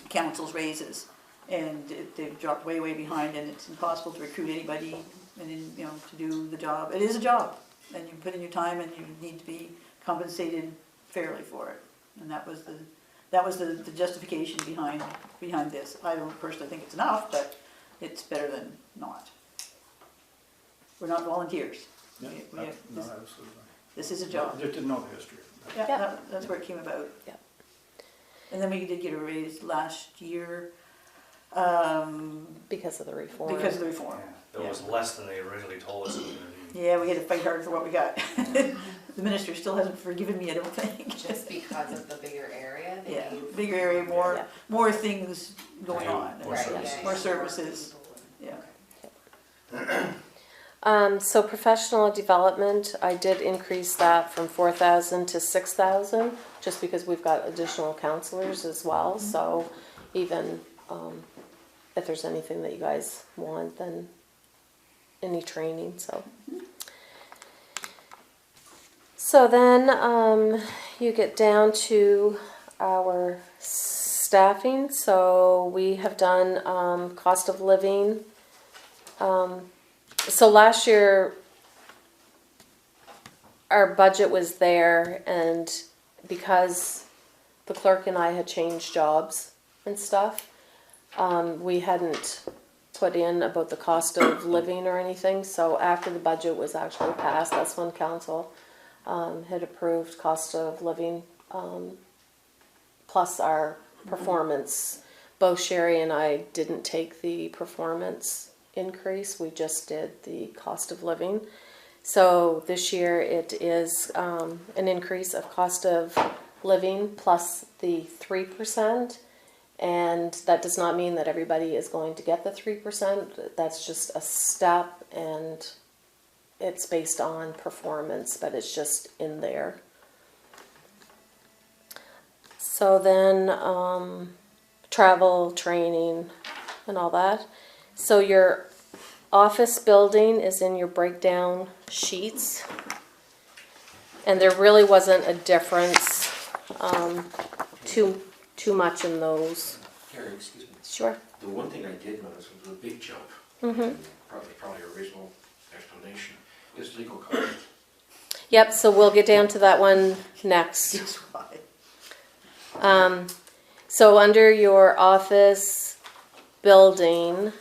council's raises. And they've dropped way, way behind, and it's impossible to recruit anybody and then, you know, to do the job. It is a job, and you put in your time, and you need to be compensated fairly for it. And that was the justification behind this. I don't personally think it's enough, but it's better than not. We're not volunteers. Yeah, We have- no, this- absolutely. This is a job. Just didn't know the history. Yeah, Yeah. that's where it came about. Yeah. And then we did get a raise last year, Because of the reform. because of the reform. Yeah, it was less than they originally told us it was gonna be. Yeah, we had to fight hard for what we got. The minister still hasn't forgiven me, I don't think. Just because of the bigger area, they Yeah, gave. bigger area, Yeah. more things going Yeah, on. more Right, services. yeah, More yeah, services, people yeah. So professional development, I did increase that from 4,000 to 6,000, just because we've got additional counselors as well, so even, if there's anything that you guys want, then any training, so. So then, you get down to our staffing, so we have done, cost of living. So last year, our budget was there, and because the clerk and I had changed jobs and stuff, we hadn't put in about the cost of living or anything. So after the budget was actually passed, that's when council had approved cost of living plus our performance. Both Sherry and I didn't take the performance increase, we just did the cost of living. So this year it is an increase of cost of living plus the 3%, and that does not mean that everybody is going to get the 3%. That's just a step, and it's based on performance, but it's just in there. So then travel, training, and all that. So your office building is in your breakdown sheets, and there really wasn't a difference too much in those. Carrie, excuse me. Sure. The one thing I did notice was a big jump. Probably a reasonable explanation, is legal costs. Yep, so we'll get down to that one next. That's why. So under your office building,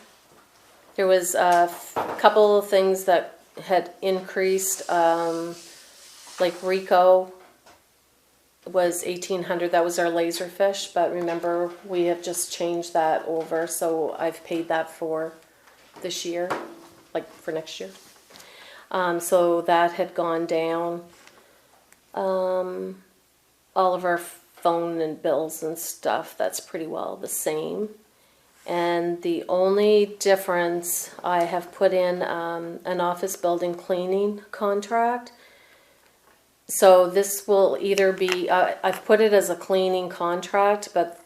there was a couple of things that had increased, like Rico was 1,800, that was our laserfish, but remember, we have just changed that over, so I've paid that for this year, like for next year. So that had gone down. All of our phone and bills and stuff, that's pretty well the same. And the only difference, I have put in an office building cleaning contract. So this will either be, I've put it as a cleaning contract, but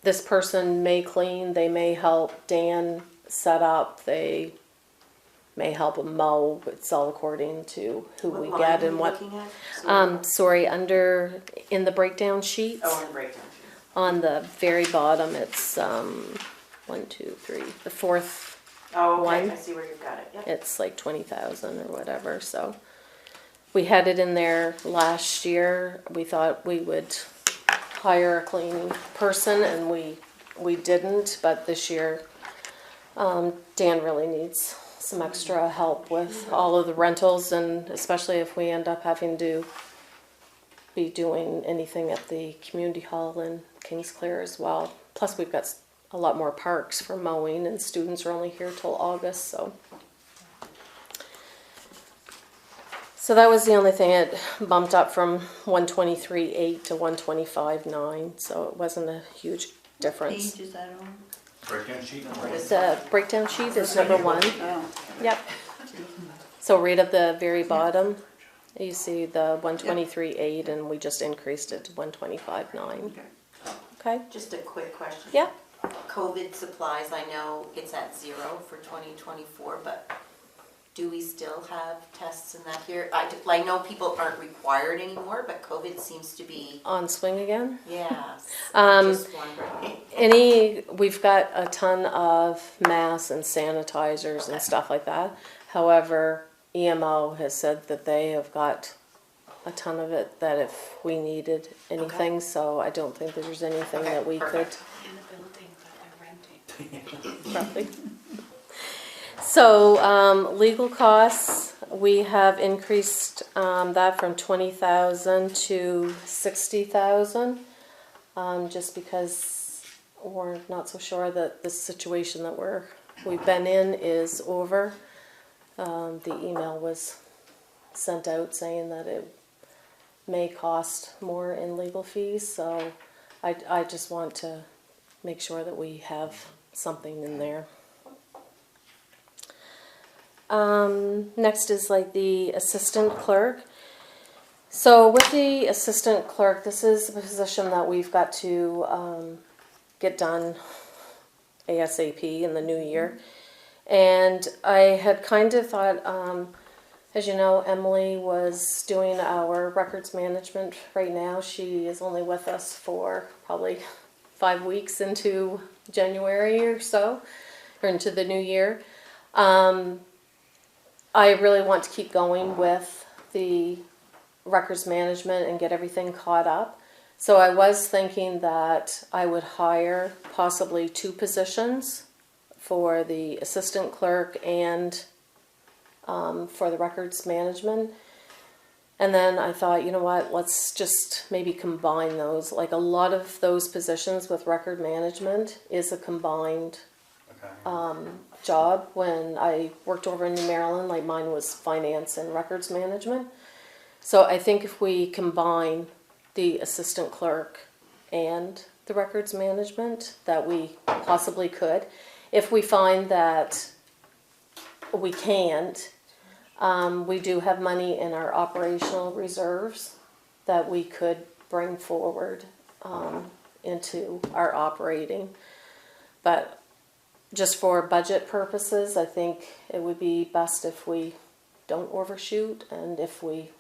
this person may clean, they may help Dan set up, they may help him mow. It's all according to who we What get line and are what. you looking at? Sorry, in the breakdown sheets. Oh, in the breakdown. On the very bottom, it's 1, 2, 3, the fourth. Oh, okay, One. I see where you've got it, yep. It's like 20,000 or whatever. So we had it in there last year. We thought we would hire a cleaning person, and we didn't. But this year, Dan really needs some extra help with all of the rentals, and especially if we end up having to be doing anything at the community hall in Kingsclear as well. Plus we've got a lot more parks for mowing, and students are only here till August, so. So that was the only thing. It bumped up from 123.8 to 125.9, so it wasn't a huge difference. Page is that on? Breakdown sheet number one. The breakdown sheet is number 1. Oh, Yep. So right at the very bottom, you see the 123.8, and we just increased it to 125.9. okay. Okay? Just a quick question. Yeah. COVID supplies, I know it's at 0 for 2024, but do we still have tests in that here? I know people aren't required anymore, but COVID seems to be, On swing again. yeah. Um, Just wondering. we've got a ton of masks and sanitizers and stuff like that. However, EMO has said that they have got a ton of it, that if we needed anything, so I don't think that there's anything Okay, that we perfect. In the building that they're renting. could probably. So, legal costs, we have increased, that from 20,000 to 60,000. Just because we're not so sure that the situation that we've been in is over. The email was sent out saying that it may cost more in legal fees, so I just want to make sure that we have something in there. Next is like the assistant clerk. So with the assistant clerk, this is a position that we've got to get done ASAP in the new year. And I had kind of thought, as you know, Emily was doing our records management right now. She is only with us for probably 5 weeks into January or so, or into the new year. I really want to keep going with the records management and get everything caught up. So I was thinking that I would hire possibly 2 positions for the assistant clerk and for the records management. And then I thought, you know what, let's just maybe combine those. Like a lot of those positions with record management is a combined Okay. job. When I worked over in New Maryland, like mine was finance and records management. So I think if we combine the assistant clerk and the records management, that we possibly could. If we find that we can't, we do have money in our operational reserves that we could bring forward into our operating. But just for budget purposes, I think it would be best if we don't overshoot, and if we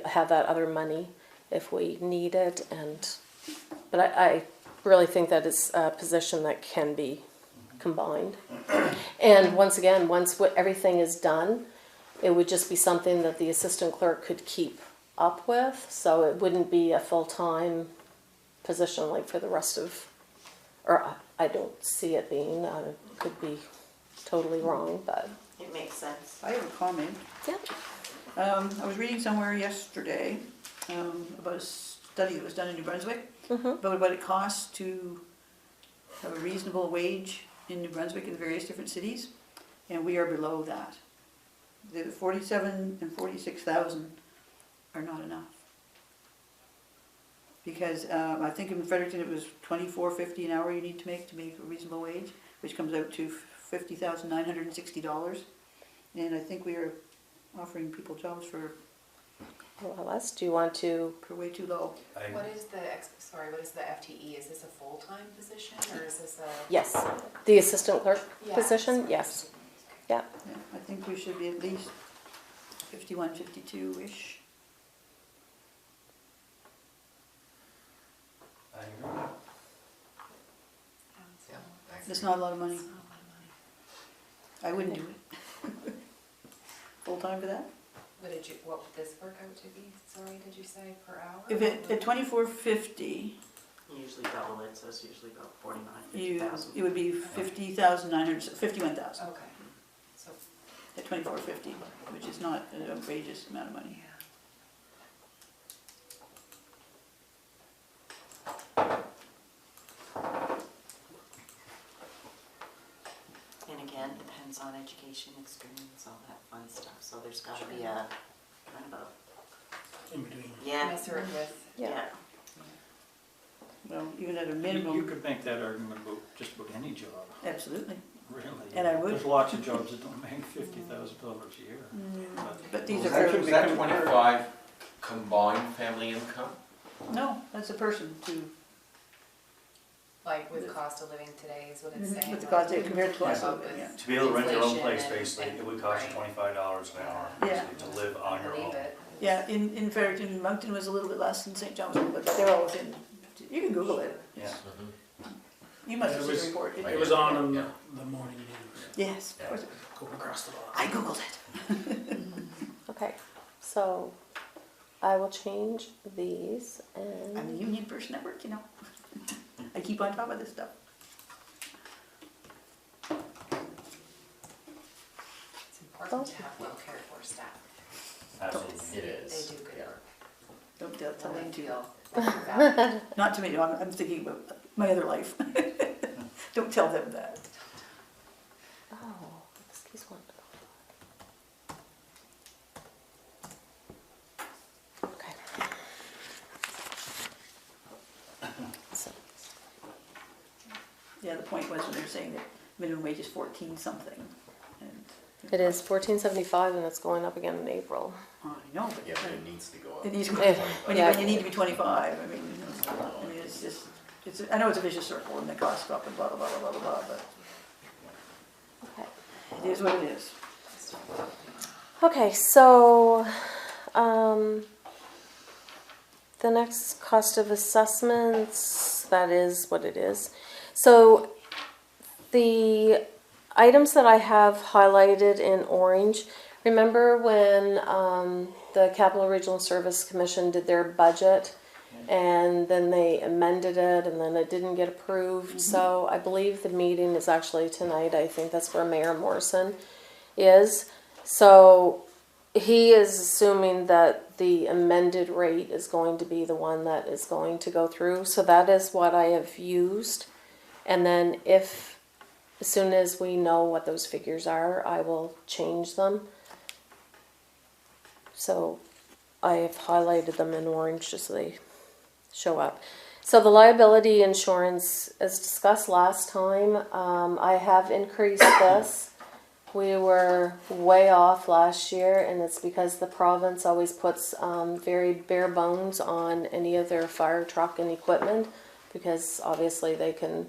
have that other money if we need it. But I really think that it's a position that can be combined. And once again, once everything is done, it would just be something that the assistant clerk could keep up with, so it wouldn't be a full-time position like for the rest of, or I don't see it being, could be totally wrong, but. It makes sense. I have a comment. Yeah. I was reading somewhere yesterday about a study that was done in New Brunswick about what it costs to have a reasonable wage in New Brunswick in various different cities, and we are below that. The 47 and 46,000 are not enough. Because I think in Fredericton it was $24.50 an hour you need to make a reasonable wage, which comes out to $50,960. And I think we are offering people jobs for Well, Les, do you want to? way too low. What is the FTE? Is this a full-time position or is this a? Yes, the assistant clerk Yeah, position, sorry. yes. Yeah. Yeah, I think we should be at least 51, 52-ish. I agree. Yeah, That's not a lot of money. It's not a lot of money. I wouldn't do it. Full-time for that? What would this work out to be? Sorry, did you say per hour? If at $24.50, You usually double it, so it's usually about 49, it 50,000. would be 51,000 Okay, so, at $24.50, which is not an outrageous amount of money. yeah. And again, depends on education, experience, all that fun stuff, so there's gotta be a, kind of a, in between. yeah, Commensurate with. yeah. Well, even at a You minimum, could make that argument about just about any job, absolutely. really. And I would. There's lots of jobs that don't make $50,000 a year. But these Was are that, fairly. was that 25 combined family income? No, that's a person to, Like with cost of living today is what it's saying. with the like, cost, compared to cost of with- living, yeah. To be able to rent your own Inflation place, and- basically, and- it would cost you right. $25 an hour, Yeah. basically, to live on I your believe own. it. Yeah, in Fredericton, Moncton was a little bit less than St. John's, but they're all within, you can Google it. Yeah. You must have It seen was- the report. didn't It you? was on in Yeah. the morning news, Yes, of course. going across the bottom. I Googled it. Okay, so I will change these I'm a and, union person at work, you know. I keep on top of this stuff. It's important to have well cared for staff. Absolutely. It is. They do good yeah. work. Don't tell They them to. feel valued. Not to me, no, I'm thinking about my other life. Don't tell them that. oh, excuse one. Okay. So, Yeah, the point was when they were saying that minimum wage is 14 something. And it is $14.75 and it's going up again in April. I know, but Yeah, but it needs to go up. it needs to, Eh, when yeah. you need to be 25, I mean, it's just, I know it's a vicious circle and the costs go up and blah, blah, blah, blah, blah, blah, but Okay. it is what it is. Okay, so the next cost of assessments, that is what it is. So the items that I have highlighted in orange, remember when the Capital Regional Service Commission did their budget and then they amended it and then it didn't get approved? So I believe the meeting is actually tonight. I think that's where Mayor Morrison is. So he is assuming that the amended rate is going to be the one that is going to go through. So that is what I have used. And then as soon as we know what those figures are, I will change them. So I have highlighted them in orange just so they show up. So the liability insurance, as discussed last time, I have increased this. We were way off last year, and it's because the province always puts very bare bones on any of their fire truck and equipment, because obviously they can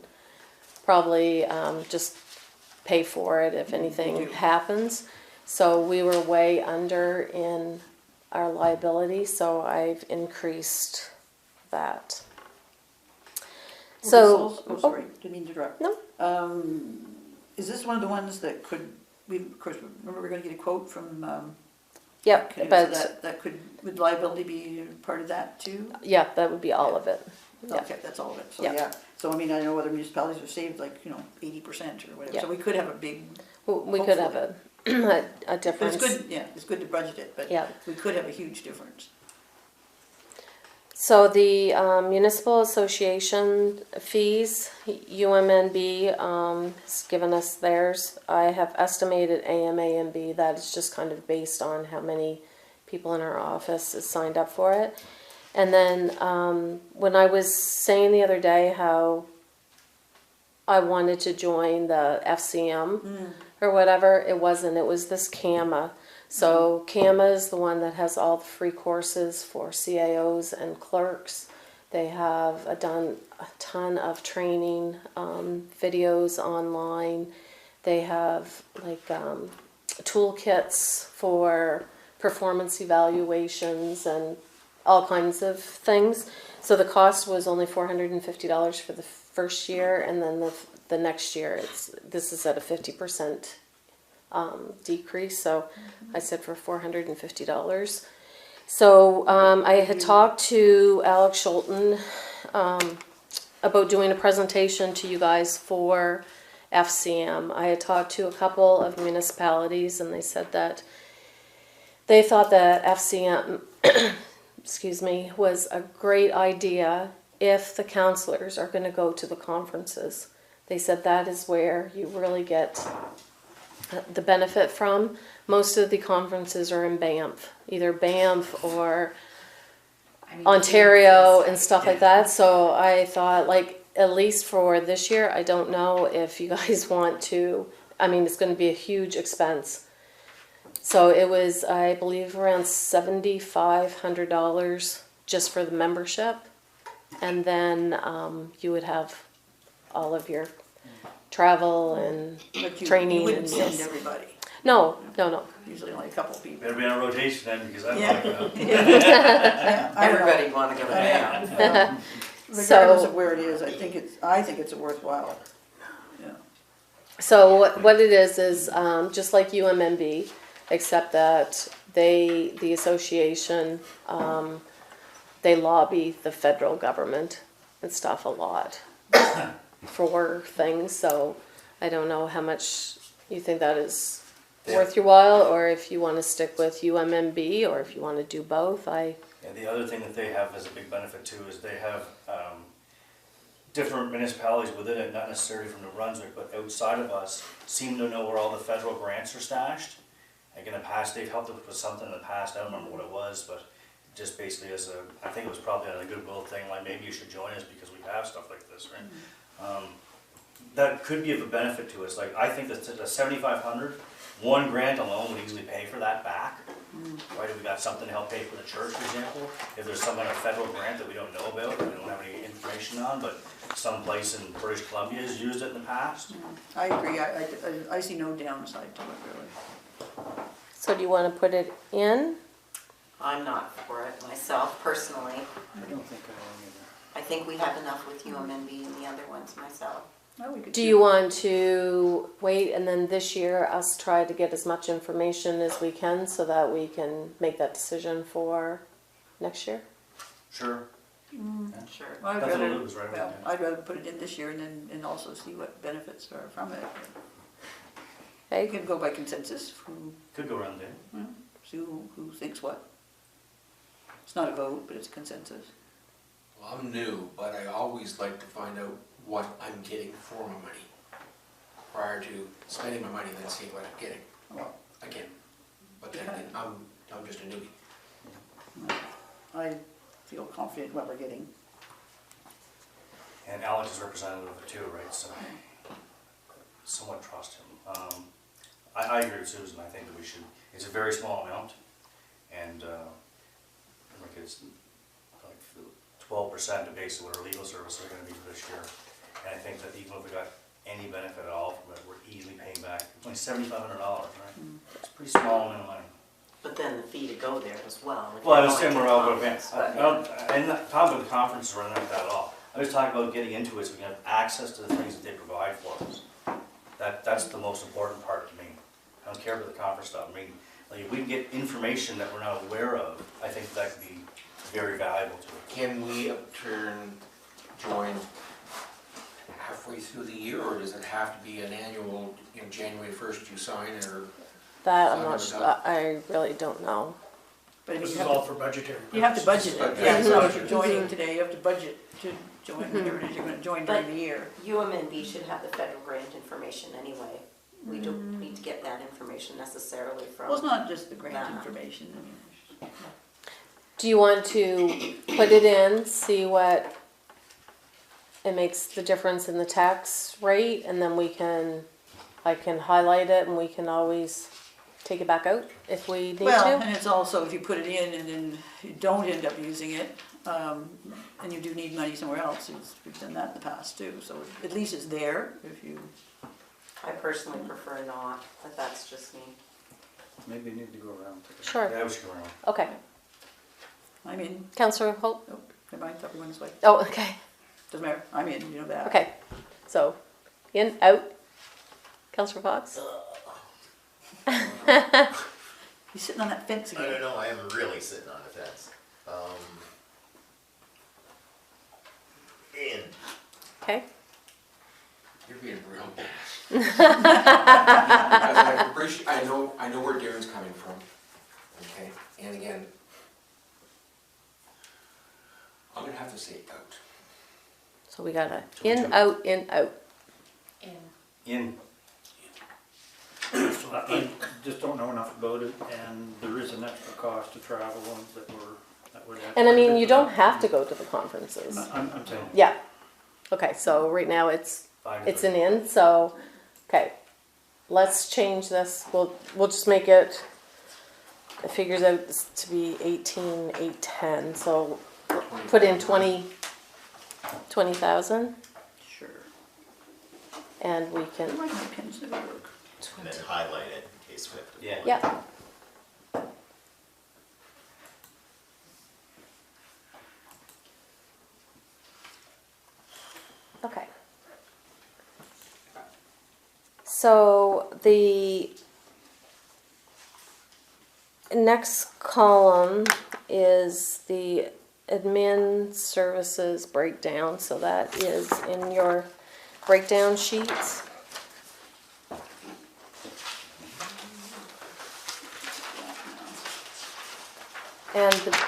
probably just pay for it if anything happens. So we were way under in our liability, so I've increased that. So, Oh, sorry, didn't mean to interrupt. No. Is this one of the ones that could, of course, remember we're gonna get a quote from, yep, so but that could, would liability be part of that too? yeah, that would be all of it. Yeah. Okay, that's all of it, so Yeah. yeah. So I mean, I know other municipalities have saved like, 80% or whatever, Yeah. so we could have a big, We could have a but difference. it's good, yeah, it's good to budget it, but Yeah. we could have a huge difference. So the municipal association fees, UMNB has given us theirs. I have estimated AMA and B. That is just kind of based on how many people in our office is signed up for it. And then when I was saying the other day how I wanted to join the FCM or whatever, it wasn't. It was this CAMA. So CAMA is the one that has all the free courses for CAOs and clerks. They have done a ton of training, videos online. They have like toolkits for performance evaluations and all kinds of things. So the cost was only $450 for the first year, and then the next year this is at a 50% decrease. So I said for $450. So I had talked to Alex Schulten about doing a presentation to you guys for FCM. I had talked to a couple of municipalities, and they said that they thought that FCM excuse me, was a great idea if the counselors are going to go to the conferences. They said that is where you really get the benefit from. Most of the conferences are in Banff, either Banff or Ontario and stuff like that. So I thought, like, at least for this year, I don't know if you guys want to, I mean, it's going to be a huge expense. So it was, I believe, around $7,500 just for the membership. And then you would have all of your travel and But training you wouldn't and send yes. everybody, No. usually only a couple people. Better be on a rotation then, because I'm Yeah. not gonna. Yeah, I know. Everybody wanna go to I Banff. know. regardless of where it is, I think it's a worthwhile, yeah. So what it is just like UMMB, except that the association, they lobby the federal government and stuff a lot for things, so I don't know how much you think that is worth your while, or if you want to stick with UMMB, or if you want to do both. And the other thing that they have as a big benefit too is they have different municipalities within it, not necessarily from New Brunswick, but outside of us, seem to know where all the federal grants are stashed. Like in the past, they've helped us with something in the past, I don't remember what it was, but just basically as I think it was probably on a goodwill thing, like maybe you should join us because we have stuff like this, right? That could be of a benefit to us. Like I think that the 7,500, one grant alone would easily pay for that back. Right, if we got something to help pay for the church, for example, if there's some kind of federal grant that we don't know about, that we don't have any information on, but some place in British Columbia has used it in the past. I agree, I see no downside to it, really. So do you want to put it in? I'm not for it myself personally. I don't think I am either. I think we have enough with UMMB and the other ones myself. Well, we could Do you want to wait and then this year us try to get as much information as we can so that we can make that decision for next year? Sure. Sure. Well, I'd Nothing to rather, lose, right? well, I'd rather put it in this year and also see what benefits are from it. You Okay, can go by consensus, Could go around there. see who thinks what. It's not a vote, but it's a consensus. Well, I'm new, but I always like to find out what I'm getting for my money prior to spending my money and then seeing what I'm getting. Well, Again, but then I'm just a newbie. I feel confident what we're getting. And Alex is representative of it too, right, so somewhat trust him. I agree with Susan, I think that we should, it's a very small amount, and like it's like 12% of basically what our legal services are gonna be for this year. And I think that even if we got any benefit at all from it, we're easily paying back, it's only $7,500, right? It's a pretty small amount of money. But then the fee to go there as well. if Well, I you're understand going we're to all the going conference, to, I'm not talking about the conferences or anything like that at all. I was talking about getting into it so we can have access to the things that they provide for us. That's the most important part to me. I don't care about the conference stuff. I mean, like if we can get information that we're not aware of, I think that could be very valuable to us. Can we join halfway through the year, or does it have to be an annual, January 1st you sign, or? that I'm not sure, I really don't know. But I mean, This you is have all to, for budgetary you have to purposes. budget it. Yeah. Yeah, so if you're joining today, you have to budget to join whatever it is you're gonna join during the year. UMNB should have the federal grant information anyway. We don't need to get that information necessarily from. Well, it's not just the grant Nah. information, I mean, Do you want to put it in, see what it makes the difference in the tax rate, and then I can highlight it and we can always take it back out if we need well, to? and it's also, if you put it in and then you don't end up using it, and you do need money somewhere else, we've done that in the past too, so at least it's there if you, I personally prefer not, but that's just me. Maybe you need to go around. Sure, Yeah, we should go around. okay. I'm in, Councillor Holt? oh, never mind, thought we went this way, Oh, okay, doesn't matter, I'm in, you know that. okay. So, in, out. Councillor Fox? He's sitting on that fence I don't again. know, I am really sitting on the fence. And Okay, You're being real bad. Because I appreciate, I know where Darren's coming from, okay, and again, I'm gonna have to say out. so we got a in, out, in, out. In, So I just don't know enough about it, and there is an extra cost to travel that would add. And I quite a mean, bit you to don't that. have to go to the conferences. I'm saying, Yeah. Okay, so right now it's fine. an in, so, okay. Let's change this. We'll just make it, it figures out to be 18,810, so put in 20,000 Sure. and we can, Why my pens never work? then highlight it in case we have to. Yeah. yeah. So the next column is the admin services breakdown, so that is in your breakdown sheets. And the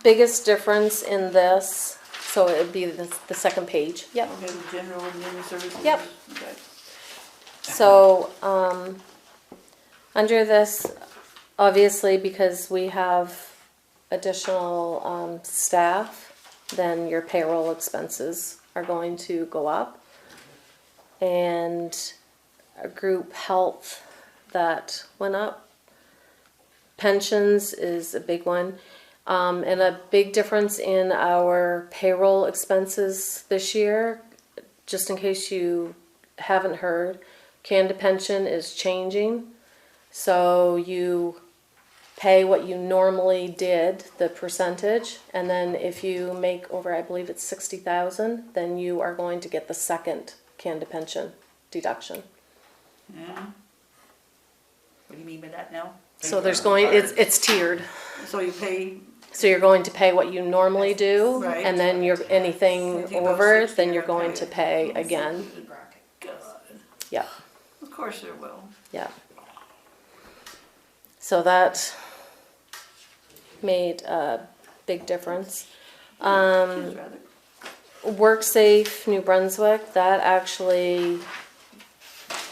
biggest difference in this, so it would be the second page. Yep. Okay, the general admin services. Yep. Okay. So, under this, obviously, because we have additional staff, then your payroll expenses are going to go up. And a group health that went up. Pensions is a big one. And a big difference in our payroll expenses this year, just in case you haven't heard, Canada Pension is changing. So you pay what you normally did, the percentage, and then if you make over, I believe it's 60,000, then you are going to get the second Canada Pension deduction. Yeah. What do you mean by that now? So there's going, it's tiered. So you pay, So you're going to pay what you normally do, Right. and then you're anything Anything above over, 60, then you're you going pay to it. pay again. God, Yeah, of course there will. yeah. So that made a big difference. Seems rather. WorkSafe New Brunswick, that actually,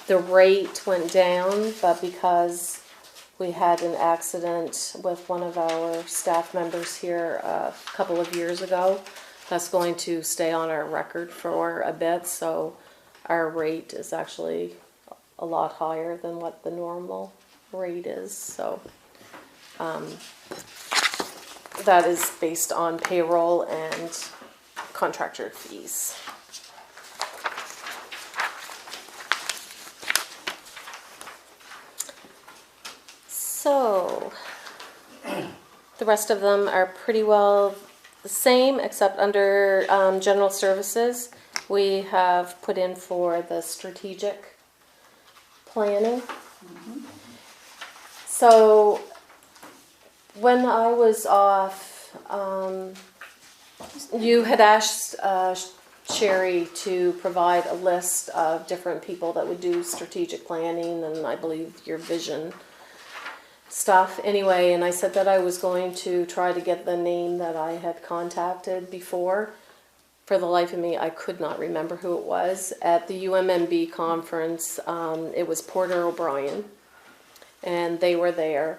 the rate went down, but because we had an accident with one of our staff members here a couple of years ago, that's going to stay on our record for a bit, so our rate is actually a lot higher than what the normal rate is, so that is based on payroll and contractor fees. So the rest of them are pretty well the same, except under general services, we have put in for the strategic planning. So when I was off, you had asked Sherry to provide a list of different people that would do strategic planning and I believe your vision stuff anyway, and I said that I was going to try to get the name that I had contacted before. For the life of me, I could not remember who it was. At the UMMB conference, it was Porter O'Brien, and they were there.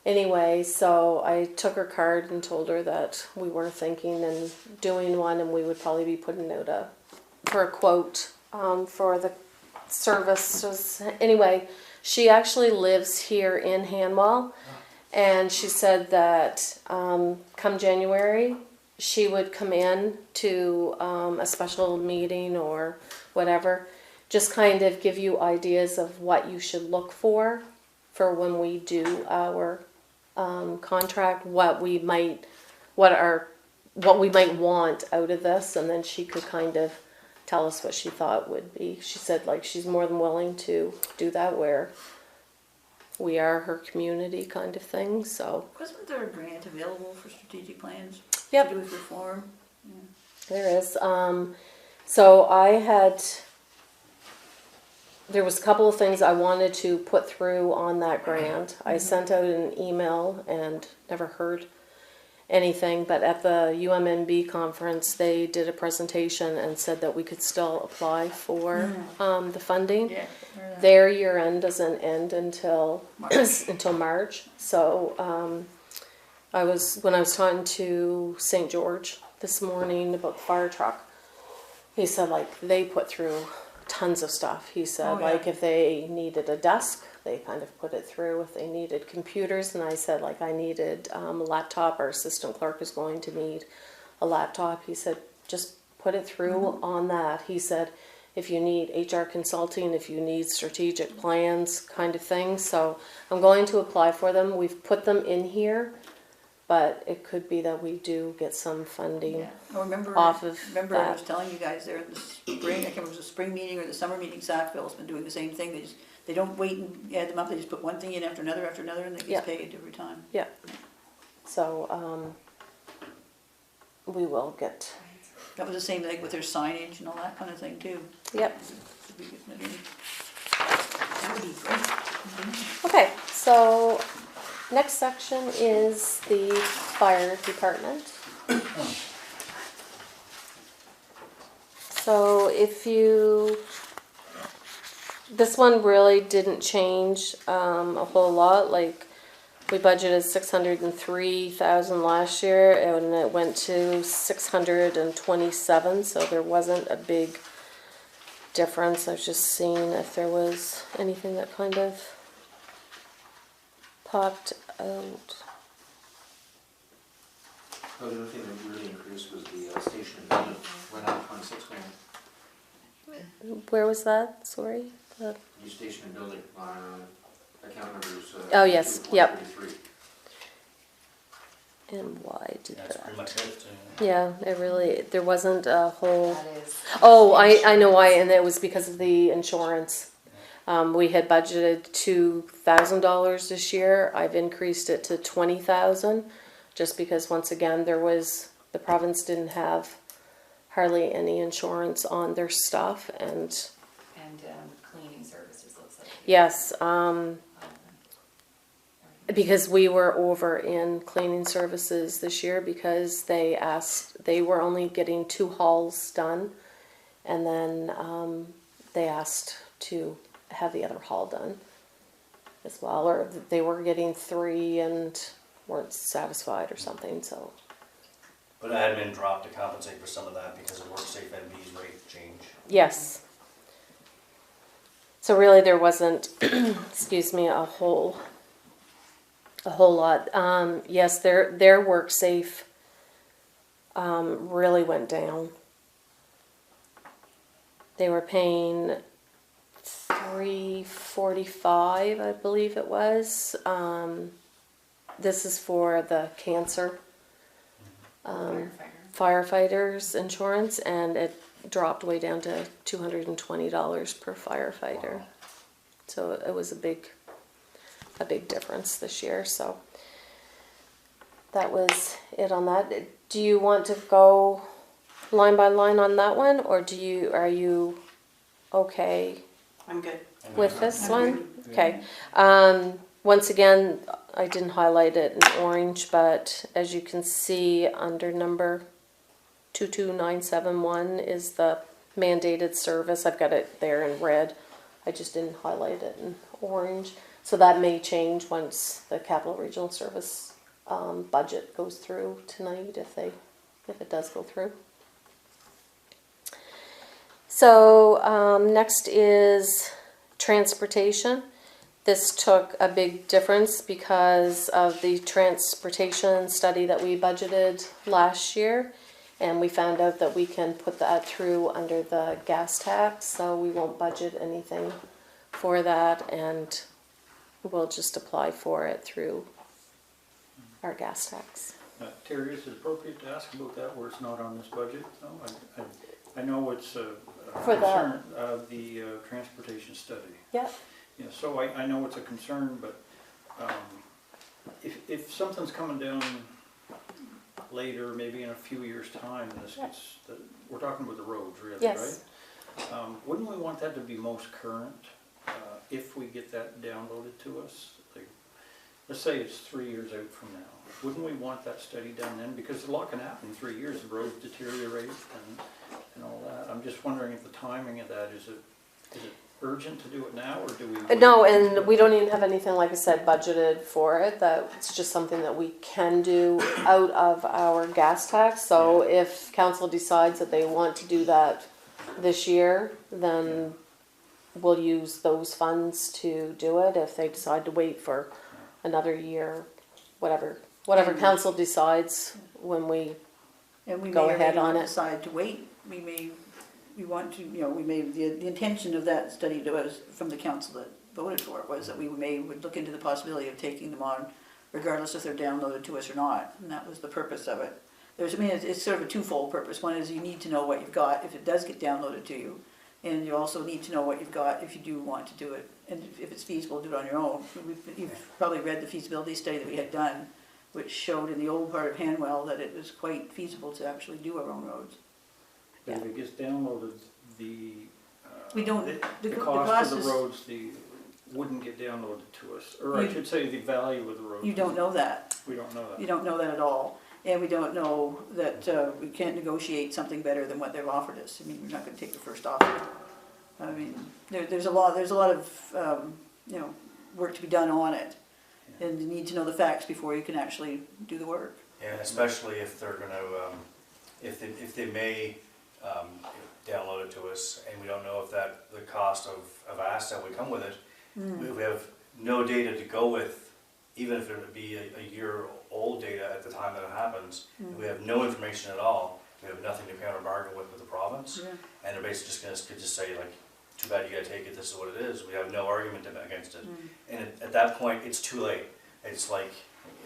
Anyway, so I took her card and told her that we were thinking and doing one, and we would probably be putting out for a quote for the services. Anyway, she actually lives here in Hanwell, and she said that come January, she would come in to a special meeting or whatever, just kind of give you ideas of what you should look for when we do our contract, what we might want out of this, and then she could kind of tell us what she thought would be. She said like she's more than willing to do that where we are her community kind of thing, so. Wasn't there a grant available for strategic plans? Yep. To do with reform? There is. So there was a couple of things I wanted to put through on that grant. I sent out an email and never heard anything, but at the UMMB conference, they did a presentation and said that we could still apply for the funding. Yeah. Their year end doesn't end until March. until March. So when I was talking to St. George this morning about the fire truck, he said like they put through tons of stuff. He said Oh, yeah. like if they needed a desk, they kind of put it through. If they needed computers, and I said like I needed a laptop, our assistant clerk is going to need a laptop. He said just put it through on that. He said if you need HR consulting, if you need strategic plans kind of thing. So I'm going to apply for them. We've put them in here but it could be that we do get some funding. Yeah. I remember, Off of remember I that. was telling you guys there in the spring, I can't remember if it was the spring meeting or the summer meeting, Sackville's been doing the same thing. They don't wait and add them up, they just put one thing in after another, and they Yeah. get paid every time. So, we will get, That was the same thing with their signage and all that kind of thing too. yep. Should be getting it in. That would be great. Okay, so next section is the fire department. So if you, this one really didn't change a whole lot. Like, we budgeted 603,000 last year, and it went to 627. So there wasn't a big difference. I was just seeing if there was anything that kind of popped out. The other thing that really increased was the station and building, went up 26 grand. Where was that? Sorry. New station and building, account numbers. Oh, yes, yep. 2.33. And why did That's that? pretty much it. Yeah, it really, there wasn't a whole. That is. Oh, I know why, and it was because of the insurance. We had budgeted $2,000 this year. I've increased it to 20,000, just because once again the province didn't have hardly any insurance on their stuff, and And cleaning services looks like. yes, because we were over in cleaning services this year because they were only getting 2 hauls done, and then they asked to have the other haul done as well, or they were getting 3 and weren't satisfied or something. So But I had been dropped to compensate for some of that because of WorkSafe NB's rate change. yes, so really there wasn't excuse me, a whole lot. Yes, their WorkSafe really went down. They were paying $345, I believe it was. This is for the cancer firefighters insurance, and it dropped way down to $220 per firefighter. Wow. So it was a big difference this year. So that was it on that. Do you want to go line by line on that one, or are you okay I'm good. with this one? good. Okay. Once again, I didn't highlight it in orange, but as you can see, under number 22971 is the mandated service. I've got it there in red. I just didn't highlight it in orange. So that may change once the Capital Regional Service budget goes through tonight, if it does go through. So next is transportation. This took a big difference because of the transportation study that we budgeted last year, and we found out that we can put that through under the gas tax, so we won't budget anything for that, and we'll just apply for it through our gas tax. Terry, is it appropriate to ask about that where it's not on this budget? No, I know it's a For the- concern of the transportation study. Yep. Yeah, so I know it's a concern, but if something's coming down later, maybe in a few years' time, and this gets, we're talking about the roads really, right? Yes. Wouldn't we want that to be most current if we get that downloaded to us? Like, let's say it's 3 years out from now. Wouldn't we want that study done then? Because a lot can happen in 3 years. The roads deteriorate and all that. I'm just wondering if the timing of that, is it urgent to do it now, or do we? No, and we don't even have anything, like I said, budgeted for it. It's just something that we can do out of our gas tax. So if council decides that they want to do that this year, then we'll use those funds to do it. If they decide to wait for another year, whatever council decides when we And we go may or ahead may on not it. decide to wait. We want to, the intention of that study was, from the council that voted for it, was that we would look into the possibility of taking them on regardless if they're downloaded to us or not, and that was the purpose of it. It's sort of a twofold purpose. One is you need to know what you've got if it does get downloaded to you, and you also need to know what you've got if you do want to do it, and if it's feasible, do it on your own. You've probably read the feasibility study that we had done, which showed in the old part of Hanwell that it was quite feasible to actually do our own roads. If it gets downloaded, the, We don't, the the cost cost of is, the roads, wouldn't get downloaded to us, or I You- should say the value of the roads. you don't know that. We don't know that. You don't know that at all. And we don't know that we can't negotiate something better than what they've offered us. I mean, we're not gonna take the first offer. I mean, there's a lot of, work to be done on it. And you need to know the facts before you can actually do the work. And especially if they're gonna, if they may download it to us, and we don't know if the cost of asset would come with it, we have no data to go with, even if it would be a year-old data at the time that it happens. We have no information at all. We have nothing to counter bargain with the province, Yeah. and they're basically just gonna say like, too bad you gotta take it, this is what it is. We have no argument against it. And at that point, it's too late. It's like,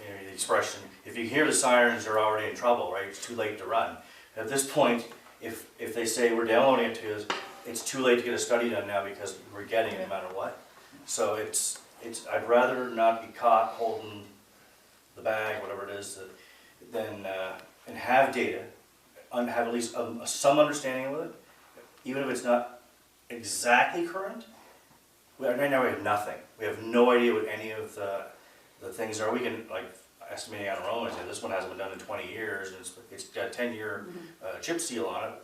the expression, if you hear the sirens, you're already in trouble, right? It's too late to run. At this point, if they say we're downloading it to us, it's too late to get a study done now because we're getting it no matter what. So I'd rather not be caught holding the bag, whatever it is, than and have data, and have at least some understanding of it, even if it's not exactly current. Right now we have nothing. We have no idea what any of the things are. We can, like, estimating on our own, and say this one hasn't been done in 20 years, and it's got a 10-year chip seal on it.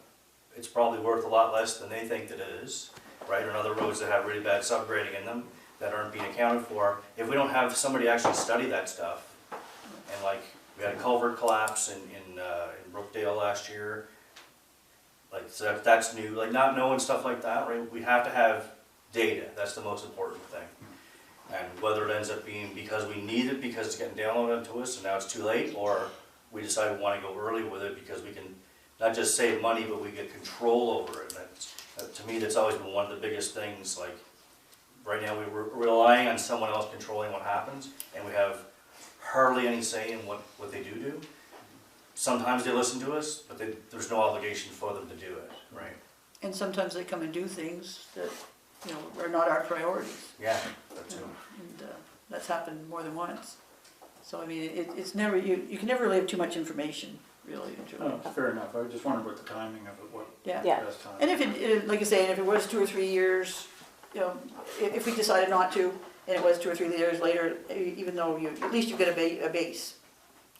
It's probably worth a lot less than they think that it is, right? Or other roads that have really bad subgrading in them that aren't being accounted for. If we don't have somebody actually study that stuff, and like we had a culvert collapse in Brookdale last year, like, so that's new, like not knowing stuff like that, right? We have to have data. That's the most important thing. And whether it ends up being because we need it because it's getting downloaded to us and now it's too late, or we decide we want to go early with it because we can not just save money, but we get control over it. And to me, that's always been one of the biggest things. Like right now, we're relying on someone else controlling what happens, and we have hardly any say in what they do. Sometimes they listen to us, but there's no obligation for them to do it, right? And sometimes they come and do things that, are not our priorities. Yeah, that too. And that's happened more than once. So, I mean, it's never, you can never really have too much information, really. Oh, fair enough. I just wondered what the timing of it was. Yeah. Yeah. Best time. And if it, like I say, if it was 2 or 3 years, if we decided not to, and it was 2 or 3 years later, even though at least you've got a base,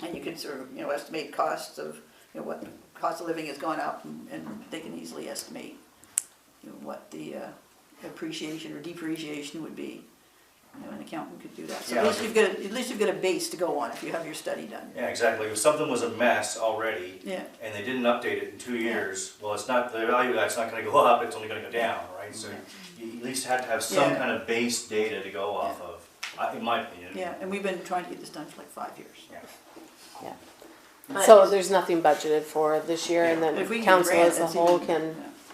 and you can sort of, estimate costs of, what the cost of living has gone up, and they can easily estimate, what the appreciation or depreciation would be. An accountant could do that. So Yeah. at least you've got a base to go on if you have your study done. Yeah, exactly. If something was a mess already, Yeah. and they didn't update it in 2 years, well, it's not, the value of that's not gonna go up, it's only gonna go down, right? So you at least had to have some Yeah. kind of base data to go off of, in my opinion. Yeah, and we've been trying to get this done for like 5 years. Yeah. So there's nothing budgeted for this year, and But if we then can get a council grant, as a that's whole even-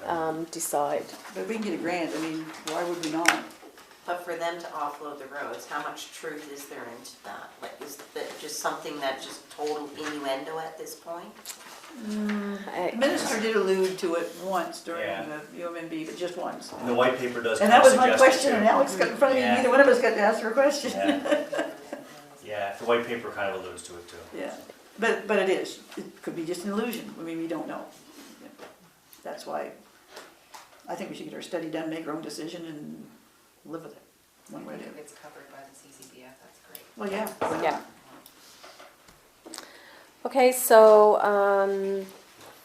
can decide. But if we can get a grant, I mean, why would we not? But for them to offload the roads, how much truth is there into that? Like, is that just something that's just total innuendo at this point? The minister did allude to it once during Yeah. the UMMB, but just once. And the white paper does And kind that of was my suggest it question, too. and Alex got in front of me, Yeah. neither one of us got to ask her a question. Yeah. Yeah, the white paper kind of alludes to it too. Yeah, but it is, it could be just an illusion, I mean, we don't know. That's why I think we should get our study done, make our own decision, and live with it, one way or the If other. it's covered by the CCBF, that's great. Well, yeah. why not? Yeah. Okay, so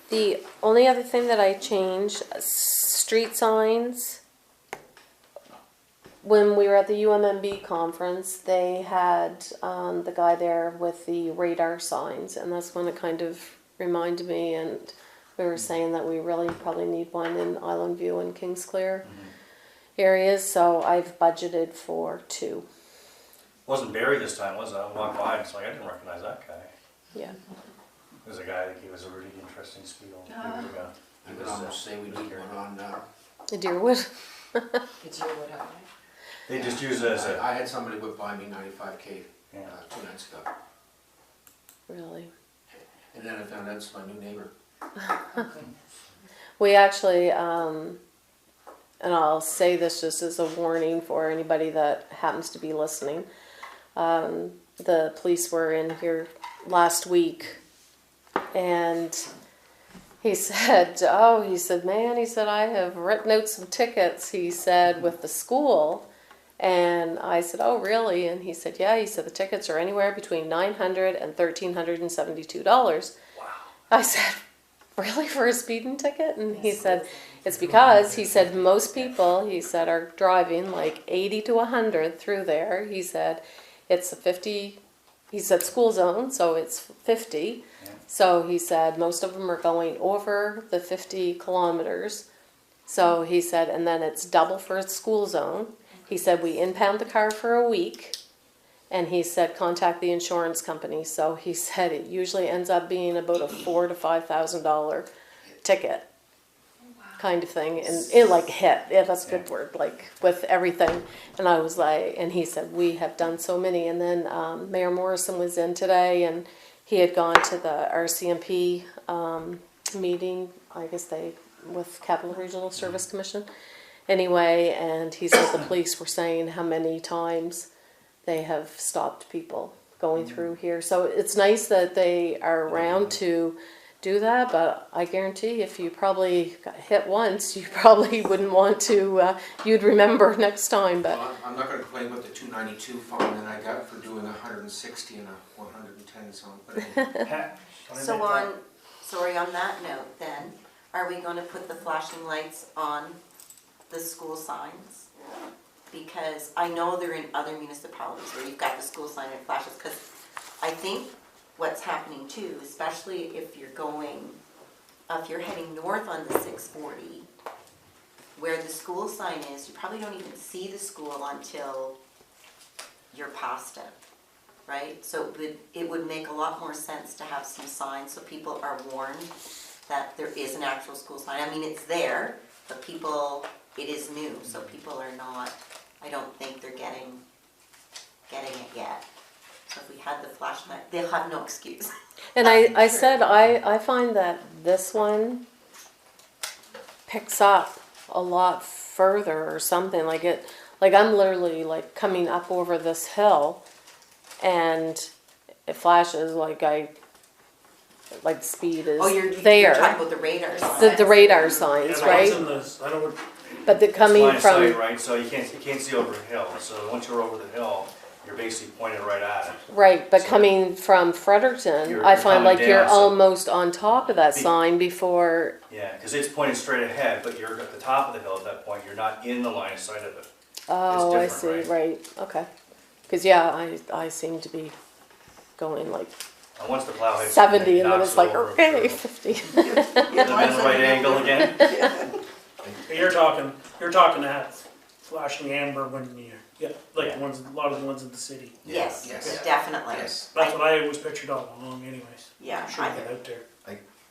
the only other thing that I changed, street signs. When we were at the UMMB conference, they had the guy there with the radar signs, and that's when it kind of reminded me, and we were saying that we really probably need one in Island View and Kingsclear areas, so I've budgeted for 2. Wasn't Barry this time, was it? I walked by and it's like, I didn't recognize that guy. Yeah. There's a guy that gave us a really interesting spiel. Ah. I would almost say we need one on, The Deerwood. It's your wood, haven't They just use it as a, I had somebody whip by me 95K 2 nights ago. really. And then I found out it's my new neighbor. We actually, and I'll say this just as a warning for anybody that happens to be listening. The police were in here last week, and he said, man, he said, I have written out some tickets, he said, with the school. And I said, oh, really? And he said, yeah. He said, the tickets are anywhere between $900 and $1,372. Wow. I said, really, for a speeding ticket? And he said, it's because, he said, most people, he said, are driving like 80 to 100 through there. He said, it's a 50, he said school zone, so it's 50. Yeah. So he said, most of them are going over the 50 kilometers. So he said, and then it's double for a school zone. He said, we impound the car for a week. And he said, contact the insurance company. So he said, it usually ends up being about a $4,000 to $5,000 ticket kind of thing. And it like hit, yeah, that's a good word, like with everything. And I was like, and he said, we have done so many. And then Mayor Morrison was in today, and he had gone to the RCMP meeting, I guess with Capital Regional Service Commission. Anyway, and he said the police were saying how many times they have stopped people going through here. So it's nice that they are around to do that, but I guarantee if you probably got hit once, you probably wouldn't want to, you'd remember next time, but. Well, I'm not gonna complain about the 292 fine that I got for doing 160 and a 110 zone, but anyway. So on that note then, are we gonna put the flashing lights on the school signs? Because I know they're in other municipalities where you've got the school sign and it flashes, because I think what's happening too, especially if you're heading north on the 640, where the school sign is, you probably don't even see the school until you're past it, right? So it would make a lot more sense to have some signs so people are warned that there is an actual school sign. I mean, it's there, but it is new, so people are not, I don't think they're getting it yet. So if we had the flashlight, they'll have no excuse. And I said, I find that this one picks up a lot further or something, like I'm literally like coming up over this hill and it flashes like the speed is You're there. talking about the radar signs. The radar signs, right? I don't, But the coming Line of sight, from, right, so you can't see over a hill, so once you're over the hill, you're basically pointed right at it. right, but So- coming from Fredericton, You're I find coming like you're down, so- almost on top of that sign before, Yeah, because it's pointed straight ahead, but you're at the top of the hill at that point, you're not in the line of sight of it. oh, I different, see, right, okay. Cause yeah, I seem to be going like And once the plow hits. 70 and then knocks it's like, it over okay, through. 50. And then the right angle again. you're talking that flashing amber when like Yeah. the ones, a lot of the ones in the city. Yes, Yes. definitely. Yes. That's what I always pictured all along anyways. Yeah, I'm sure I- get out there.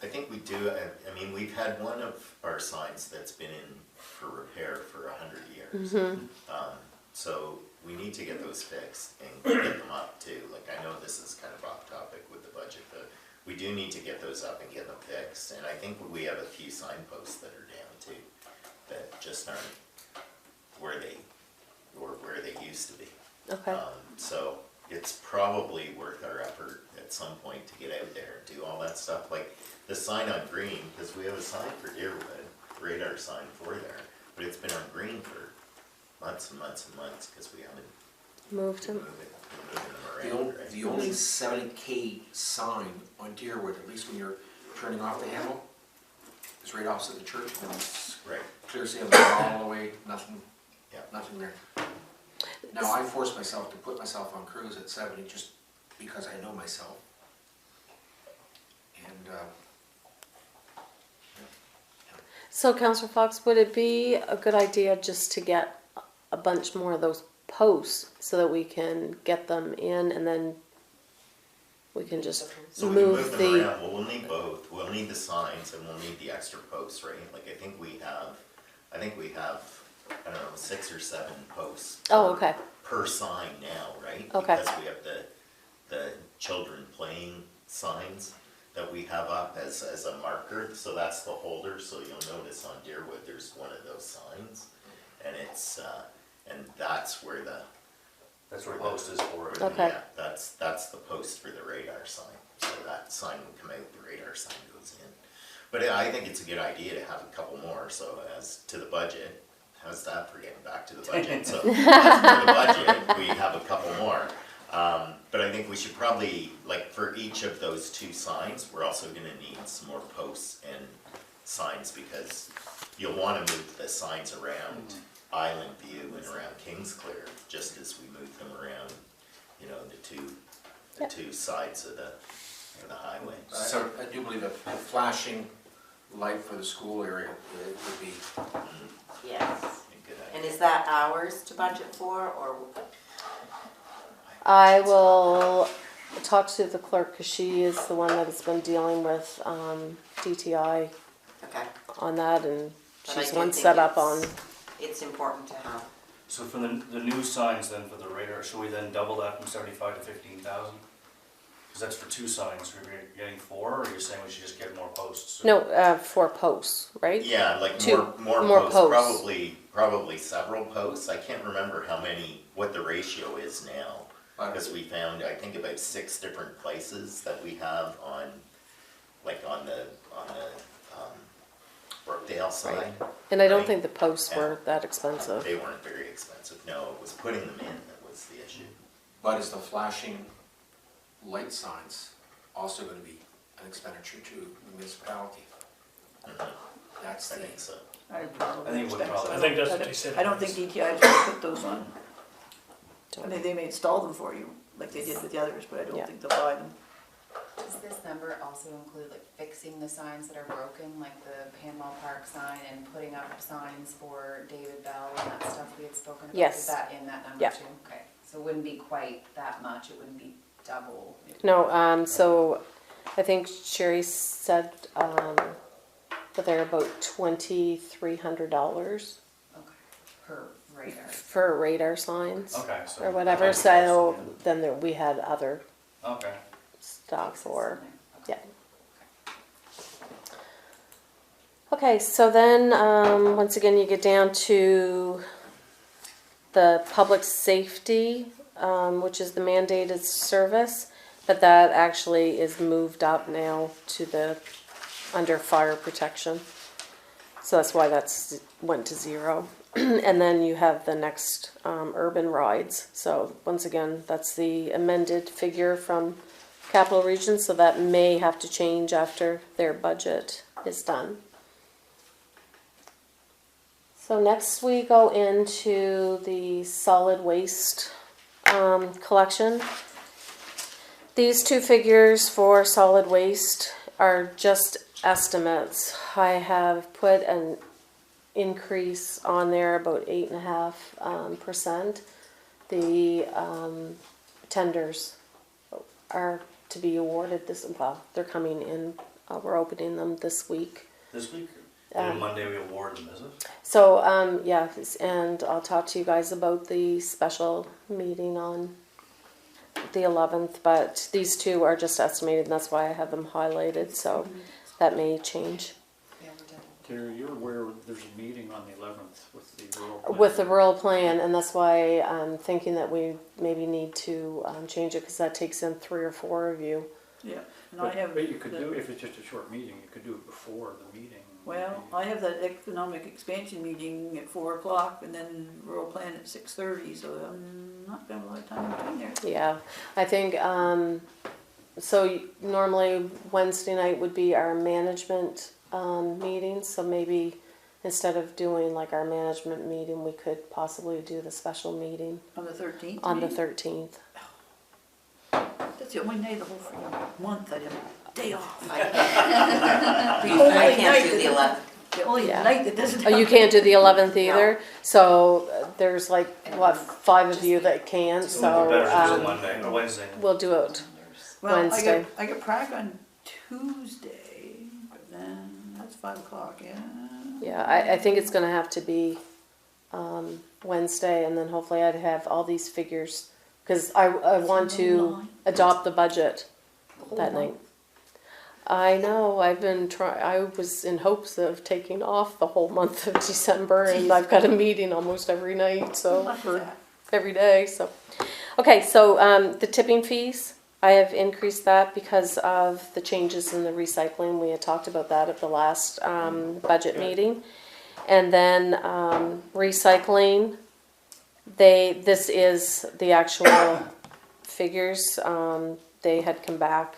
I think we do, I mean, we've had one of our signs that's been in for repair for 100 years. So we need to get those fixed and get them up too. Like, I know this is kind of off topic with the budget, but we do need to get those up and get them fixed. And I think we have a few signposts that are down too, that just aren't where they used to be. Okay, So it's probably worth our effort at some point to get out there and do all that stuff. Like the sign on green, because we have a sign for Deerwood, radar sign for there, but it's been on green for months and months and months because we haven't moved been him. moving them around, right? The only 70K sign on Deerwood, at least when you're turning off the Hamel, is right opposite the church, and it's Right. clear sailing all the way, nothing, Yeah. nothing there. Now, I force myself to put myself on cruise at 70 just because I know myself. And, So Councillor Fox, would it be a good idea just to get a bunch more of those posts so that we can get them in and then we can just So we can move move them the, around, well, we'll need both, we'll need the signs and we'll need the extra posts, right? Like, I think we have, I don't know, 6 or 7 posts. oh, okay, Per sign now, right? Okay. Because we have the children playing signs that we have up as a marker, so that's the holder, so you'll notice on Deerwood, there's one of those signs. And it's, and that's where the. That's where the post is for it. Okay. Yeah, that's the post for the radar sign, so that sign will come out, the radar sign goes in. But I think it's a good idea to have a couple more, so as to the budget, how's that for getting back to the budget? So, as for the budget, we have a couple more. But I think we should probably, like, for each of those two signs, we're also gonna need some more posts and signs, because you'll wanna move the signs around Island View and around Kingsclear, just as we move them around, you know, the two sides of the highway. So I do believe a flashing light for the school area would be, Yes. A good idea. And is that ours to budget for, or? I will talk to the clerk, because she is the one that has been dealing with DTI Okay. on that, and But I she's do the one think set up on. It's important to have. So for the new signs then for the radar, should we then double that from 75 to 15,000? Because that's for two signs, we're getting 4, or are you saying we should just get more posts? No, 4 posts, right? Yeah, like Two more more posts, posts. probably several posts. I can't remember what the ratio is now. Because we found, I think, about 6 different places that we have on the Brookdale side. And I don't Right. think the posts Yeah. were that expensive. They weren't very expensive. No, it was putting them in that was the issue. but is the flashing light signs also gonna be an expenditure to the municipality? Mhm. That's I the, think so. I I probably think it would expect so. probably- I think that's what they said. I don't think DTI is gonna put those on. I mean, they may install them for you, like they did with the others, but I don't Yeah. think they'll buy them. Does this number also include like fixing the signs that are broken, like the Panama Park sign and putting up signs for David Bell and that stuff we had spoken about? Yes. Is that in that number Yeah. too? Okay, so it wouldn't be quite that much, it wouldn't be double. No, so I think Sherry said that they're about $2,300 Okay, per radar. for radar signs Okay, so. or whatever. that's So also- then we had other Okay. stuff for. Okay. Yeah. Okay, so then, once again, you get down to the public safety, which is the mandated service, but that actually is moved up now to the, under fire protection. So that's why that's went to 0. And then you have the next, urban rides. So once again, that's the amended figure from Capital Region, so that may have to change after their budget is done. So next we go into the solid waste collection. These two figures for solid waste are just estimates. I have put an increase on there about 8.5%. The tenders are to be awarded this, well, they're coming in, we're opening them this week. This week? And Monday we award them, is it? So, yeah, and I'll talk to you guys about the special meeting on the 11th, but these two are just estimated, and that's why I have them highlighted, so that may change. Yeah, we're done. Terry, you're aware there's a meeting on the 11th with the rural plan? With the rural plan, and that's why I'm thinking that we maybe need to change it, because that takes in 3 or 4 of you. Yeah, and I have. But you could the- do, if it's just a short meeting, you could do it before the meeting. Well, I have that economic expansion meeting at 4 o'clock and then rural plan at 6:30, so I'm not gonna have a lot of time in between there. Yeah, I think, so normally Wednesday night would be our management meeting, so maybe instead of doing like our management meeting, we could possibly do the special meeting On the 13th? on the maybe? 13th. That's the only night of the whole freaking month I have a day off. I only can't night do the that- 11th. The only Yeah. night that doesn't. Oh, you have- can't do the 11th either? So there's like, what, 5 of you that can, So so it'd be better to do it um, Monday or Wednesday. we'll do it. Well, Wednesday. I got prac on Tuesday, but then that's 5 o'clock, yeah. Yeah, I think it's gonna have to be Wednesday, and then hopefully I'd have all these figures because I want So to long. adopt the budget Whole that month. night. I know, I was in hopes of taking off the whole month of December, and I've got a meeting almost every night, so, What was that? every day, so. Okay, so, the tipping fees, I have increased that because of the changes in the recycling. We had talked about that at the last, budget meeting. And then, recycling, this is the actual figures, they had come back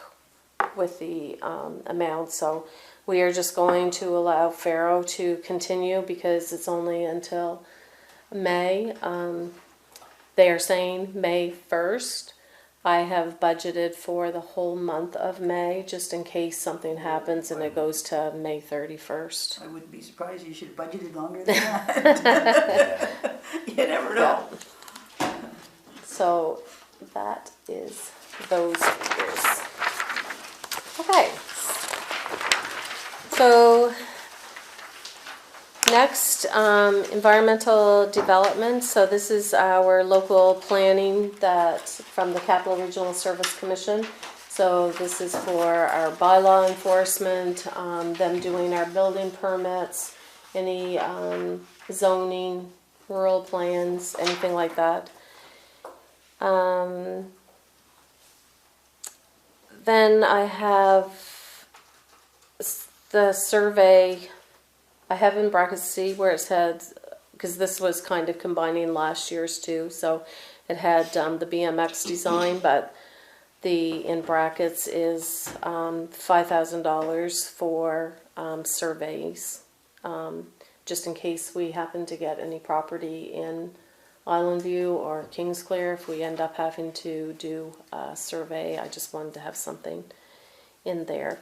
with the amount, so we are just going to allow Faro to continue because it's only until May. They are saying May 1st. I have budgeted for the whole month of May, just in case something happens and it goes to May 31st. I wouldn't be surprised, you should have budgeted longer than that. You never know. So that is those figures. Okay. So next, environmental development. So this is our local planning that from the Capital Regional Service Commission. So this is for our bylaw enforcement, them doing our building permits, any zoning, rural plans, anything like that. Then I have the survey. I have in brackets C where it said, because this was kind of combining last year's too, so it had the BMX design, but the in brackets is $5,000 for surveys, just in case we happen to get any property in Island View or Kingsclear. If we end up having to do a survey, I just wanted to have something in there.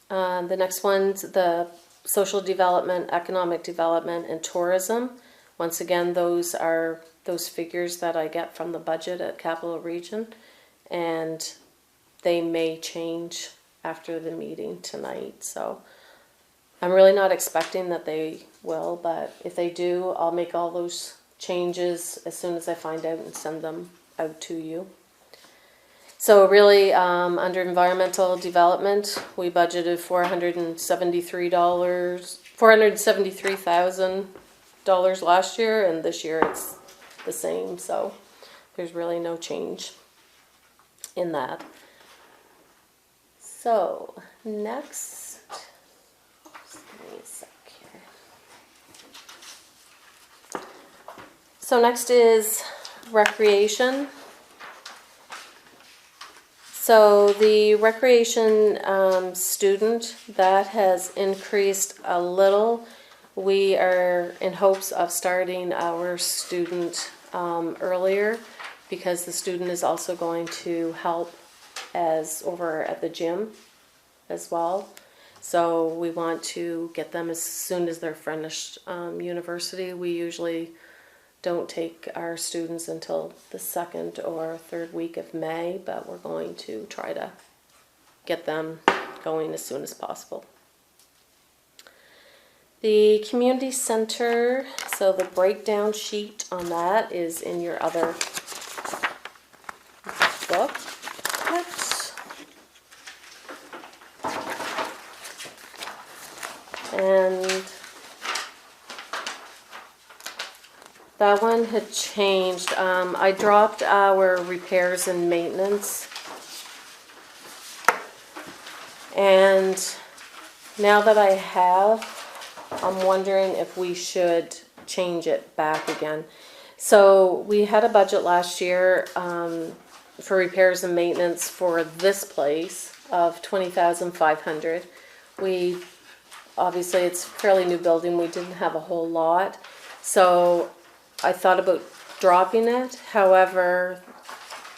The next one's the social development, economic development, and tourism. Once again, those are those figures that I get from the budget at Capital Region, and they may change after the meeting tonight. So I'm really not expecting that they will, but if they do, I'll make all those changes as soon as I find out and send them out to you. So really, under environmental development, we budgeted $473,000 last year, and this year it's the same. So there's really no change in that. So next, just give me a sec here. So next is recreation. So the recreation student, that has increased a little. We are in hopes of starting our student earlier, because the student is also going to help as over at the gym as well. So we want to get them as soon as they're finished university. We usually don't take our students until the 2nd or 3rd week of May, but we're going to try to get them going as soon as possible. The community center, so the breakdown sheet on that is in your other book. And that one had changed. I dropped our repairs and maintenance. And now that I have, I'm wondering if we should change it back again. So we had a budget last year for repairs and maintenance for this place of $20,500. We obviously, it's a fairly new building. We didn't have a whole lot, so I thought about dropping it. However,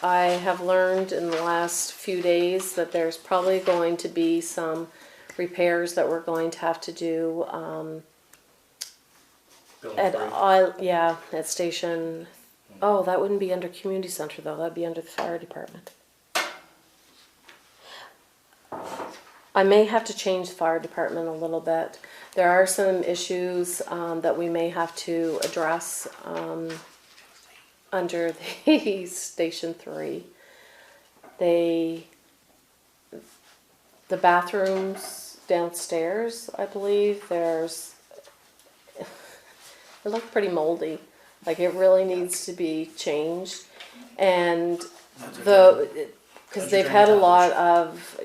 I have learned in the last few days that there's probably going to be some repairs that we're going to have to do at station. Oh, that wouldn't be under community center though. That'd be under the fire department. I may have to change the fire department a little bit. There are some issues that we may have to address under the Station 3, the bathrooms downstairs, I believe, they look pretty moldy. Like it really needs to be changed. And because they've had a lot of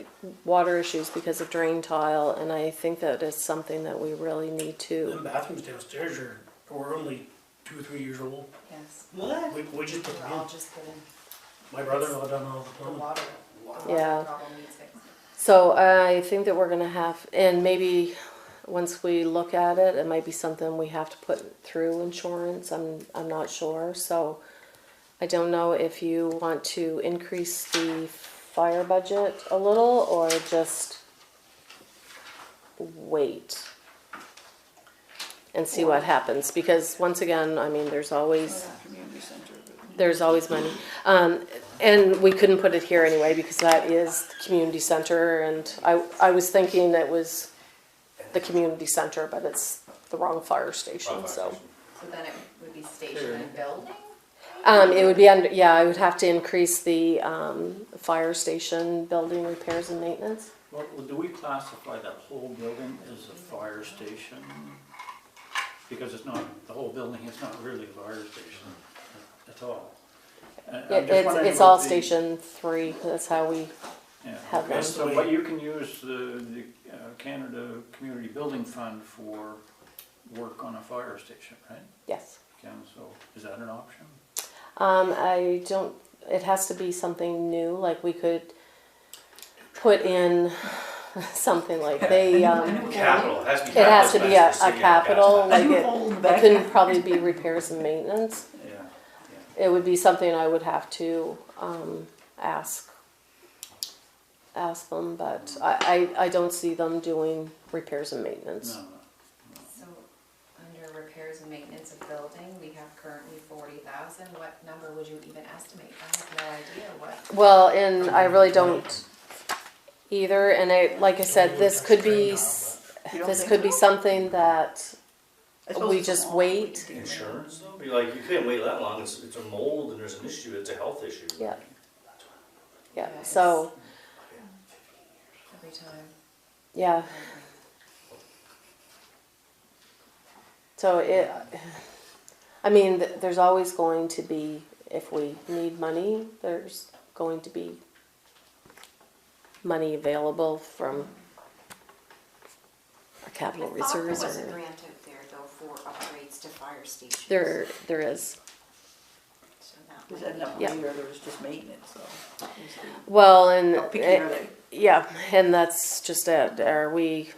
water issues because of drain tile, and I think that is something that we really need Them to. bathrooms downstairs are only 2 or 3 years old. Yes, What? We just put they're them all in. just put in My brother-in-law done all the the plumbing. water. The Yeah. water problem needs fixing. So I think that we're gonna have, and maybe once we look at it, it might be something we have to put through insurance. I'm not sure. So I don't know if you want to increase the fire budget a little or just wait and see what happens. Because once again, I mean, there's always Community center. but- there's always money. And we couldn't put it here anyway because that is the community center, and I was thinking it was the community center, but it's the wrong fire station, Rock so. Station. So then it would be station and building? It would be under, yeah, I would have to increase the, fire station building repairs and maintenance. Well, do we classify that whole building as a fire station? Because it's not, the whole building is not really a fire station at all. I'm just wondering It's all about the- Station 3, that's how we, Yeah, have okay, one. so, but you can use the Canada Community Building Fund for work on a fire station, right? yes. Can, so, is that an option? I don't, it has to be something new, like we could put in something like they, Capital, it has to be capital. it has to be a expense for city capital, gas like new it, hole in the it back. couldn't probably be repairs and maintenance. Yeah, It would be something I would have to, ask them, but I don't see them doing repairs and maintenance. no, So, under repairs and maintenance of building, we have currently 40,000. What number would you even estimate? I have no idea what. Well, and I really don't either, and like I said, this could be, You don't this think could be so? something that, I suppose we it's just a long wait. way to Insurance though, you're like, you couldn't wait that long, it's a mold and there's an issue, it's a health issue. yeah, yeah, Yeah, so, Every time. yeah. So I mean, there's always going to be, if we need money, there's going to be money available from our capital I thought there reserves. was a Or, grant out there though for upgrades to fire stations. there is. So that Is might that be- not Yeah. really, or there was just maintenance, so. Well, and How picky are they? yeah, and that's just it. Are we?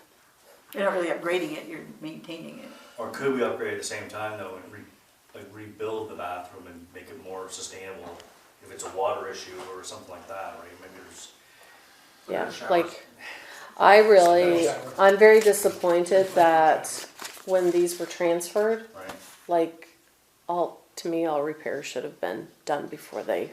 You're not really upgrading it, you're maintaining it. Or could we upgrade at the same time though and rebuild the bathroom and make it more sustainable? If it's a water issue or something like that, right? Maybe there's. Yeah, showers. like I'm very disappointed that when these were transferred, Right, like to me, all repairs should have been done before they.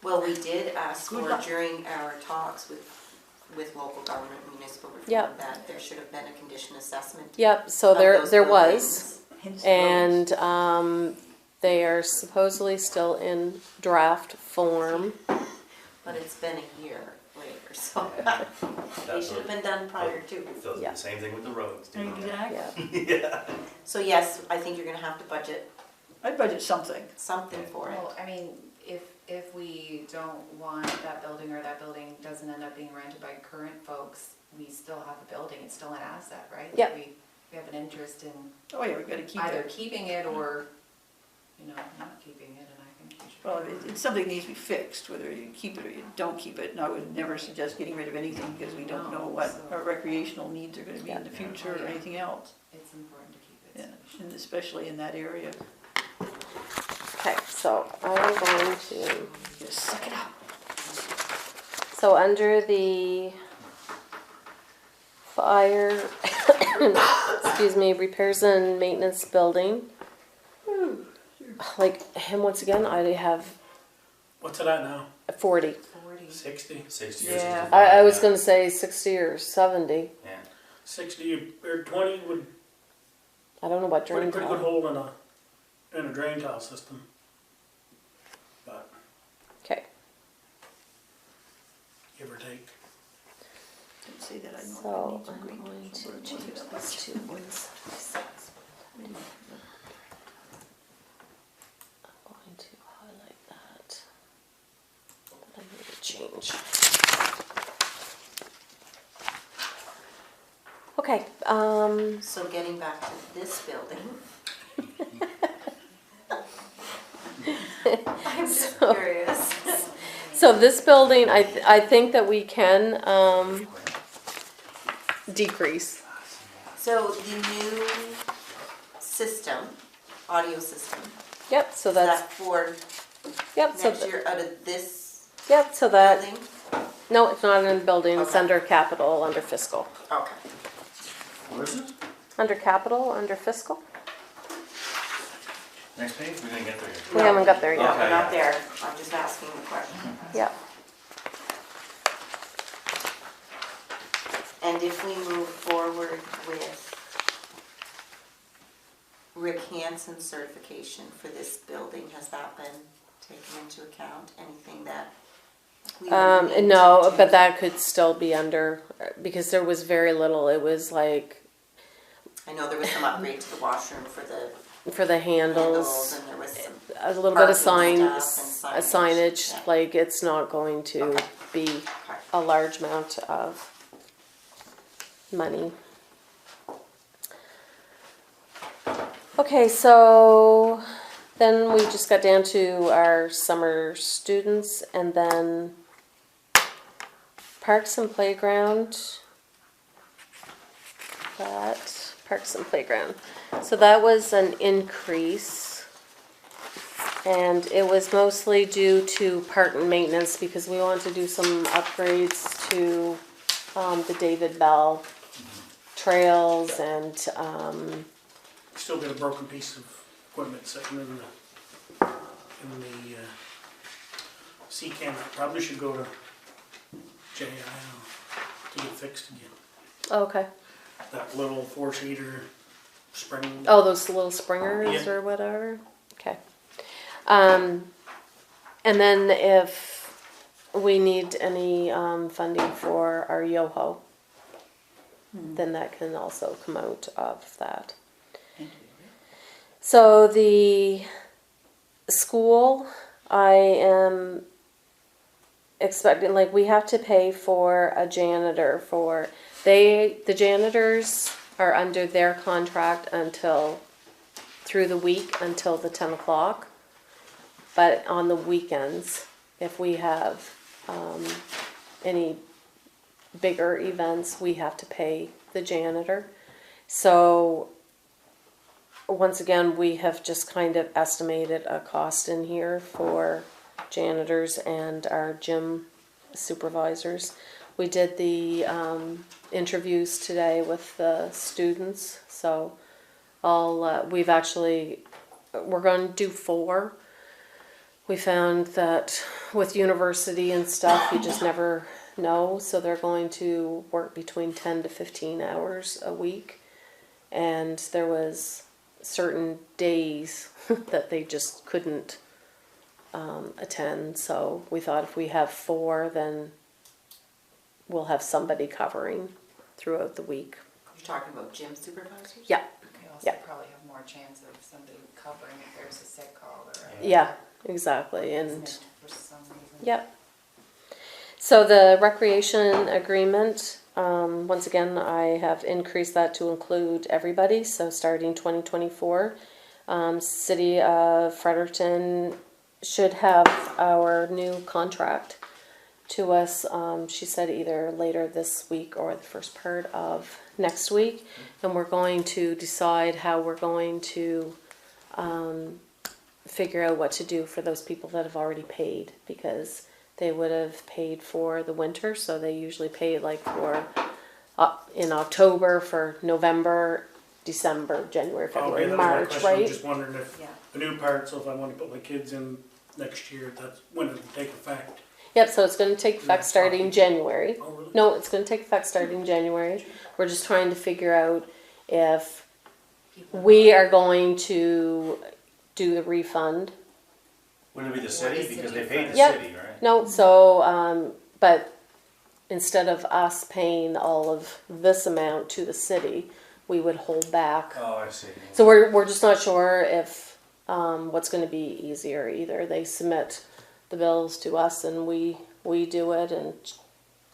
Well, we did ask Good for luck. during our talks with local government, municipal Yeah. reform, that there should have been a condition assessment. Yep. So of there those there was, buildings. Hence the roads. and they are supposedly still in draft form. But it's been a year later, so they That's should have what- been done prior to. Feels Yeah. the same thing with the roads. too. Exactly. Yeah. So yes, I think you're gonna have to budget I'd budget something. something for it. Well, I mean, if we don't want that building or that building doesn't end up being rented by current folks, we still have the building, it's still an asset, right? Like, Yep. We have an interest in Oh, yeah, we've gotta keep either it. keeping it or, not keeping it, and I think you should. Well, it's something that needs to be fixed, whether you keep it or you don't keep it. And I would never suggest getting rid of anything because we don't know what our recreational needs are gonna be in the future or anything else. It's important to keep it. Yeah, and especially in that area. Okay. So I'm going to. Just suck it up. So under the fire, excuse me, repairs and maintenance building, like, and once again, I have What's it at now? 40. 40. 60? 60 Yeah. or 65. I was yeah. gonna say 60 or 70. Yeah. 60 or 20 would I don't know what put a drain pretty good tile. hole in a drain tile system. or take. Didn't say that, I know So it needs some I'm green. going to So we're change looking at this to 176. I'm going to highlight that. I need to change. Okay, So getting back to this building. I'm just So- curious. so this building, I think that we can, decrease. So the new system, audio system, Yep, so is that's, that for yep, so, next year out of this yep, so that, building? no, it's not in the building, it's Okay. under capital, under fiscal. Okay. Where is it? Under capital, under fiscal? Next page? We didn't get there yet. We haven't got there No, yet. we're not there. I'm just asking the question. Yep. And if we move forward with Rick Hansen's certification for this building, has that been taken into account? Anything that we would need No, to do? but that could still be under, because there was very little, it was like, I know there was some upgrade to the washroom for the for the handles, handles, and there was some, a little bit of parking signs, stuff a and signage, yeah. like it's not going to Okay. be Okay. a large amount of money. Okay, so then we just got down to our summer students and then parks and playground. That, parks and playground. So that was an increase. And it was mostly due to park and maintenance because we want to do some upgrades to the David Bell trails and Still got a broken piece of equipment sitting in the sea can. Probably should go to JIL to get fixed again. okay. That little 4-seater spring. Oh, those little springers Yeah. or whatever? Okay. And then if we need any funding for our Yoho, then that can also come out of that. So the school, I am expecting, like, we have to pay for a janitor for, the janitors are under their contract until, through the week until the 10 o'clock. But on the weekends, if we have any bigger events, we have to pay the janitor. So once again, we have just kind of estimated a cost in here for janitors and our gym supervisors. We did the interviews today with the students, so we're going to do 4. We found that with university and stuff, you just never know, so they're going to work between 10 to 15 hours a week. And there was certain days that they just couldn't attend, so we thought if we have 4, then we'll have somebody covering throughout the week. You're talking about gym supervisors? Yeah, We also Yeah. probably have more chance of somebody covering if there's a sick call or a yeah, exactly, and missed for some reason. yep. So the recreation agreement, once again, I have increased that to include everybody. So starting 2024, City of Fredericton should have our new contract to us. She said either later this week or the first part of next week. And we're going to decide how we're going to figure out what to do for those people that have already paid, because they would have paid for the winter, so they usually pay like for in October, for November, December, January, February, Okay, that was my March, question. I'm right? just wondering if Yeah. the new part, so if I want to put my kids in next year, that's when it'll take effect. Yep, so it's going to take effect starting January. Oh, really? No, it's going to take effect starting January. We're just trying to figure out if we are going to do the refund. Wouldn't it be the city, because they paid the Yep. city, right? No, so, but instead of us paying all of this amount to the city, we would hold back. Oh, I see. So we're just not sure if, what's gonna be easier. Either they submit the bills to us and we do it and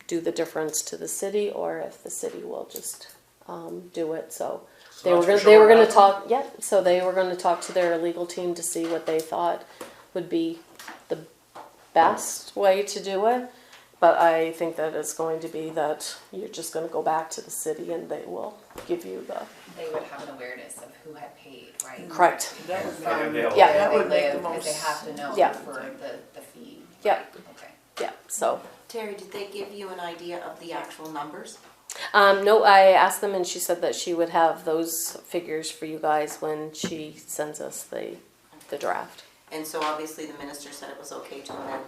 do the difference to the city, or if the city will just, do it, so. So They were that's gonna, for they were sure gonna now? talk, yeah, so they were gonna talk to their legal team to see what they thought would be the best way to do it. But I think that it's going to be that you're just gonna go back to the city and they will give you the, They would have an awareness of who had paid, right? correct. That would Yeah, be, they'll- Yeah. that Where would they make the live, because they most. have to know Yeah. for the fee. Yeah. Right, okay. Yeah, so. Terry, did they give you an idea of the actual numbers? No, I asked them and she said that she would have those figures for you guys when she sends us the draft. And so obviously the minister said it was okay to amend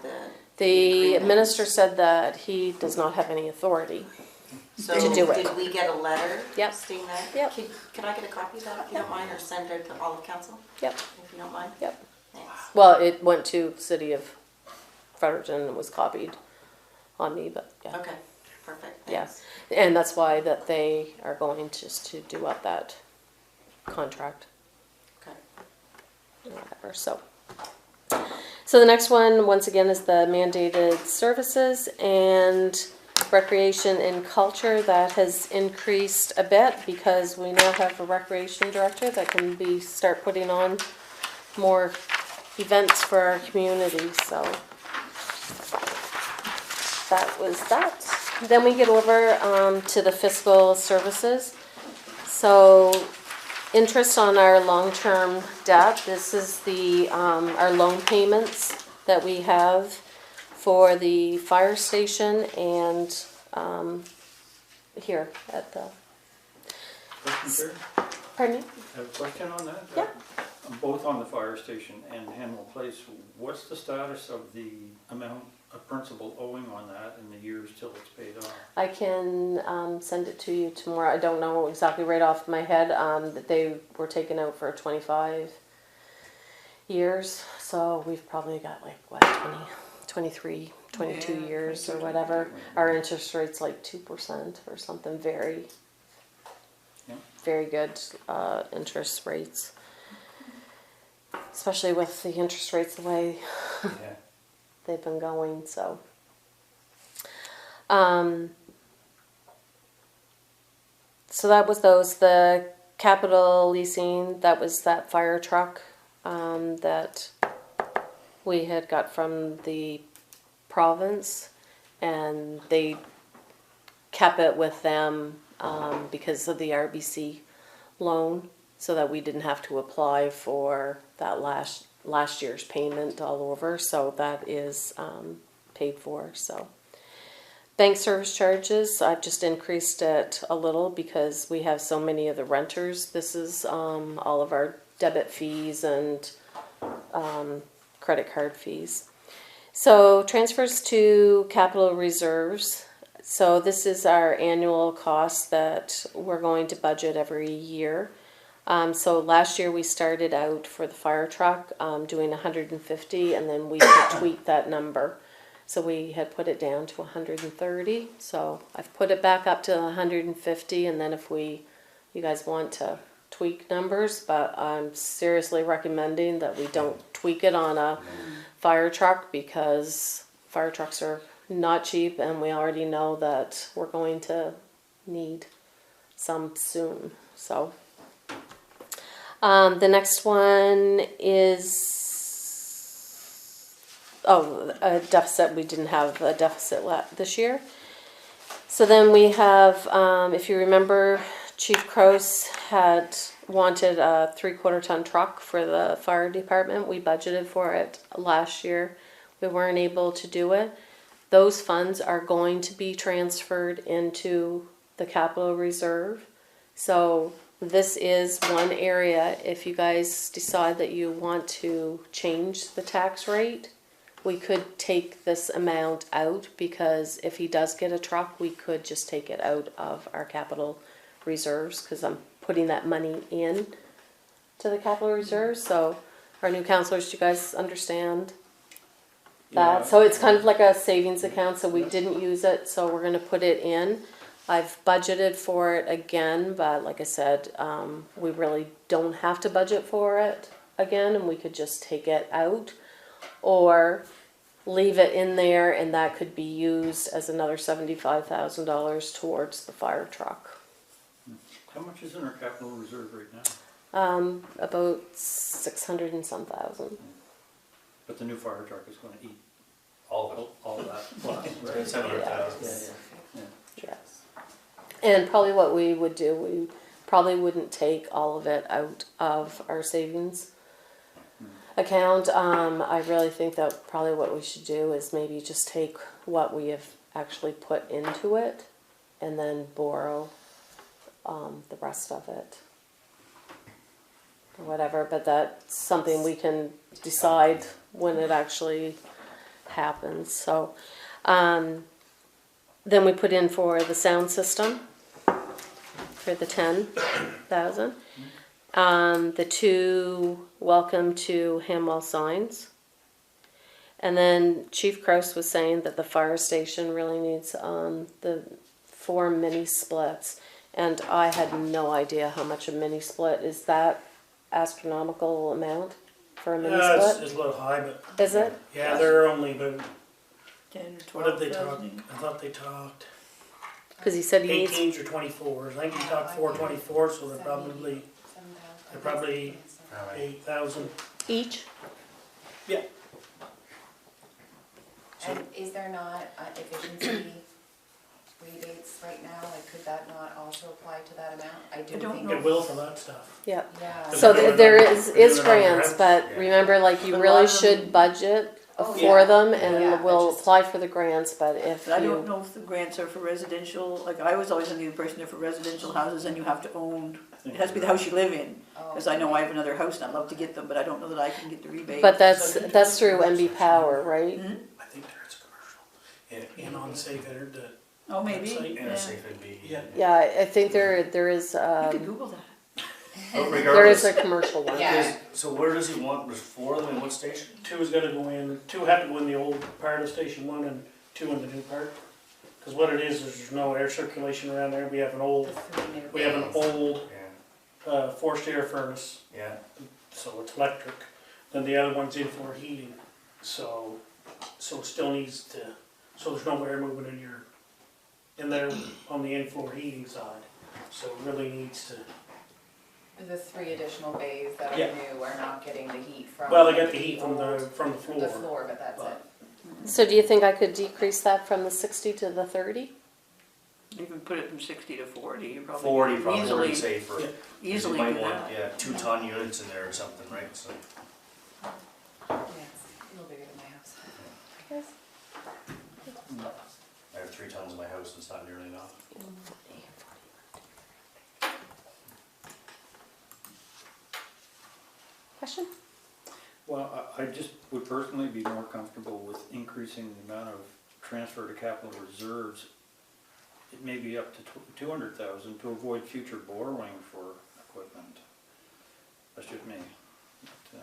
The agreement. minister said that he does not have any authority. So to do it. did we get a letter Yep. stating that? Yep. Could I get a copy of that if you don't mind, or send it to all of council, Yep, if you don't mind? yep. Thanks. Well, it went to the city of Fredericton and was copied on me, but yeah. Okay, perfect, Yeah. thanks. And that's why that they are going just to do up that contract. Okay. Whatever, so. So the next one, once again, is the mandated services and recreation and culture. That has increased a bit because we now have a recreation director that can start putting on more events for our community, so. That was that. Then we get over to the fiscal services. So interest on our long-term debt. This is the, our loan payments that we have for the fire station and, here at the, Question, Terry? pardon me? I have a question on that. Yeah. Both on the fire station and Hanwell Place, what's the status of the amount of principal owing on that in the years till it's paid off? I can, send it to you tomorrow. I don't know exactly right off my head, that they were taken out for 25 years. So we've probably got like, what, 23, 22 Yeah, years or 22. whatever. Our interest rate's like 2% or something, very, Yeah. very good, interest rates. Especially with the interest rates the way Yeah. they've been going, so. So that was those. The capital leasing, that was that fire truck that we had got from the province, and they kept it with them because of the RBC loan, so that we didn't have to apply for that last year's payment all over. So that is paid for. So bank service charges, I've just increased it a little because we have so many of the renters. This is all of our debit fees and credit card fees. So transfers to capital reserves. So this is our annual cost that we're going to budget every year. So last year we started out for the fire truck doing 150, and then we could tweak that number. So we had put it down to 130. So I've put it back up to 150, and then if you guys want to tweak numbers, but I'm seriously recommending that we don't tweak it on a fire truck, because fire trucks are not cheap, and we already know that we're going to need some soon. So the next one is, a deficit. We didn't have a deficit this year. So then we have, if you remember, Chief Crouse had wanted a 3/4 ton truck for the fire department. We budgeted for it last year. We weren't able to do it. Those funds are going to be transferred into the capital reserve. So this is one area, if you guys decide that you want to change the tax rate, we could take this amount out, because if he does get a truck, we could just take it out of our capital reserves, because I'm putting that money in to the capital reserves. So our new counselors, do you guys understand that. Yeah. So it's kind of like a savings account, so we didn't use it, so we're gonna put it in. I've budgeted for it again, but like I said, we really don't have to budget for it again, and we could just take it out. Or leave it in there, and that could be used as another $75,000 towards the fire truck. How much is in our capital reserve right now? About 600 and some thousand. But the new fire truck is gonna eat All of it. all that plus, right? 700,000. Yeah. Yes. And probably what we would do, we probably wouldn't take all of it out of our savings account. I really think that probably what we should do is maybe just take what we have actually put into it and then borrow the rest of it. Or whatever, but that's something we can decide when it actually happens. So then we put in for the sound system for the 10,000. The 2 welcome to Hamwell signs. And then Chief Kraus was saying that the fire station really needs the 4 mini splits. And I had no idea how much a mini split is. That astronomical amount for a mini split? It's a little high, but Is it? yeah, they're only about, 10 or what did they 12,000. talk? I thought they talked Because he said he needs. 18s or 24s. I think he talked 424, so they're probably 8,000. Each? Yeah. And is there not efficiency rebates right now? Like, could that not also apply to that amount? I do don't think. know. It will for that stuff. Yeah. Yeah. So there is They're doing it on grants, grants. but remember, like, you But a really lot of them- should budget Oh, for yeah. them, Yeah, and we'll just- apply for the grants, but if But I don't you. know if the grants are for residential, like I was always under the impression they're for residential houses and you have to own, it has to be the house you live in. Oh, Because I know I have another house and I'd love to get them, but I don't know that I can get the rebate. But that's through MB Power, right? Hmm? I think there's commercial. And on Safe Ed, the Oh, maybe, website. And yeah. a safe and be. Yeah. Yeah, I think there is, You could Google that. But there is regardless, a commercial one. Yeah. so where does he want, there's 4 of them in what station? 2 is gonna go in, 2 have to go in the old part of Station 1 and 2 in the new part. Because what it is there's no air circulation around there. We have an The old, 3 new we have an bays. old Yeah, forced air furnace, yeah. so it's electric. Then the other one's in-floor heating, so it still needs to, so there's no air moving in there on the in-floor heating side. So it really needs to, The 3 additional bays that are Yeah. new are not getting the heat from. well, they get the heat from the old- floor. The floor, but that's it. So do you think I could decrease that from the 60 to the 30? You can put it from 60 to 40, you probably. 40 probably would easily- be safer. Yeah. 'Cause Easily you might do want, that. yeah, 2-ton units in there or something, right? So Yeah, it's a little bigger than my house. I have 3 tons in my house, it's not nearly enough. Question? Well, I just would personally be more comfortable with increasing the amount of transfer to capital reserves. It may be up to 200,000 to avoid future borrowing for equipment. That's just me. But,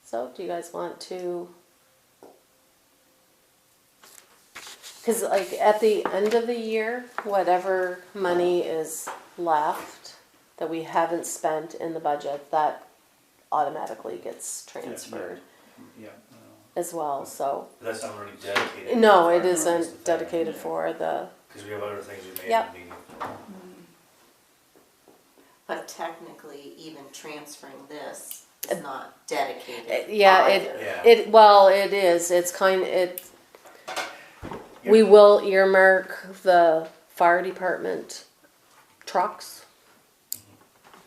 So do you guys want to? Because like at the end of the year, whatever money is left that we haven't spent in the budget, that automatically gets transferred yeah. as well, so. But that's not really dedicated. No, it isn't dedicated for the, Because we have other things we may Yep. be. But technically, even transferring this is not dedicated. yeah, either. Yeah. well, it is, we will earmark the fire department trucks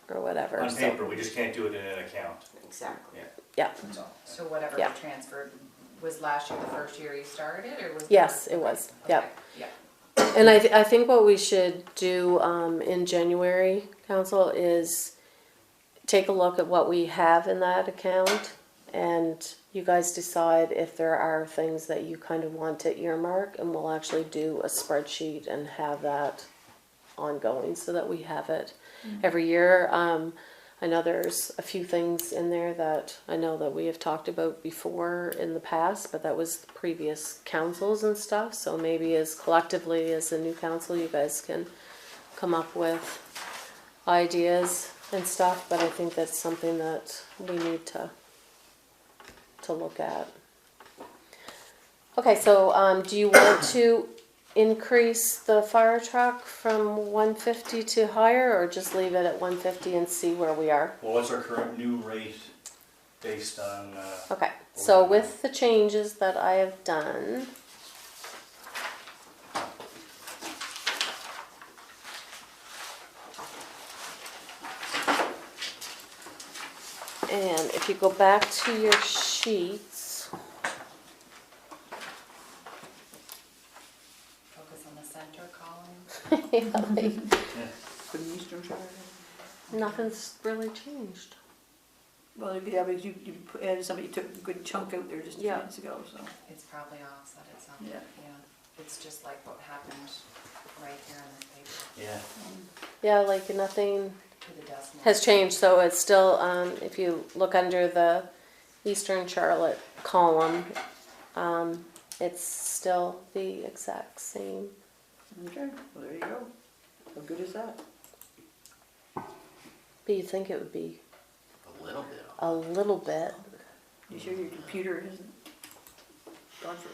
or whatever, On so, paper, we just can't do it in an account. Exactly. yeah. That's all. So whatever Yeah. we transferred, was last year the first year you started, or was? Yes, it was. Yep. Okay, yeah. And I think what we should do in January, council, is take a look at what we have in that account, and you guys decide if there are things that you kind of want to earmark, and we'll actually do a spreadsheet and have that ongoing so that we have it every year. I know there's a few things in there that I know that we have talked about before in the past, but that was previous councils and stuff. So maybe as collectively as a new council, you guys can come up with ideas and stuff. But I think that's something that we need to look at. Okay, so do you want to increase the fire truck from 150 to higher, or just leave it at 150 and see where we are? Well, what's our current new rate based on, Okay, so with the changes that I have done, and if you go back to your sheets, Focus on the center column. For the Eastern Shore. nothing's really changed. Well, yeah, because you added, somebody took a good chunk out there just a few Yeah. minutes ago, so. It's probably offset at something, Yeah. yeah. It's just like what happened right here on this paper, yeah, Yeah, like nothing to the decimal. has changed, so it's still, if you look under the Eastern Charlotte column, it's still the exact same. Okay, well, there you go. How good is that? But you'd think it would be A little bit. a little bit. You sure your computer isn't gone for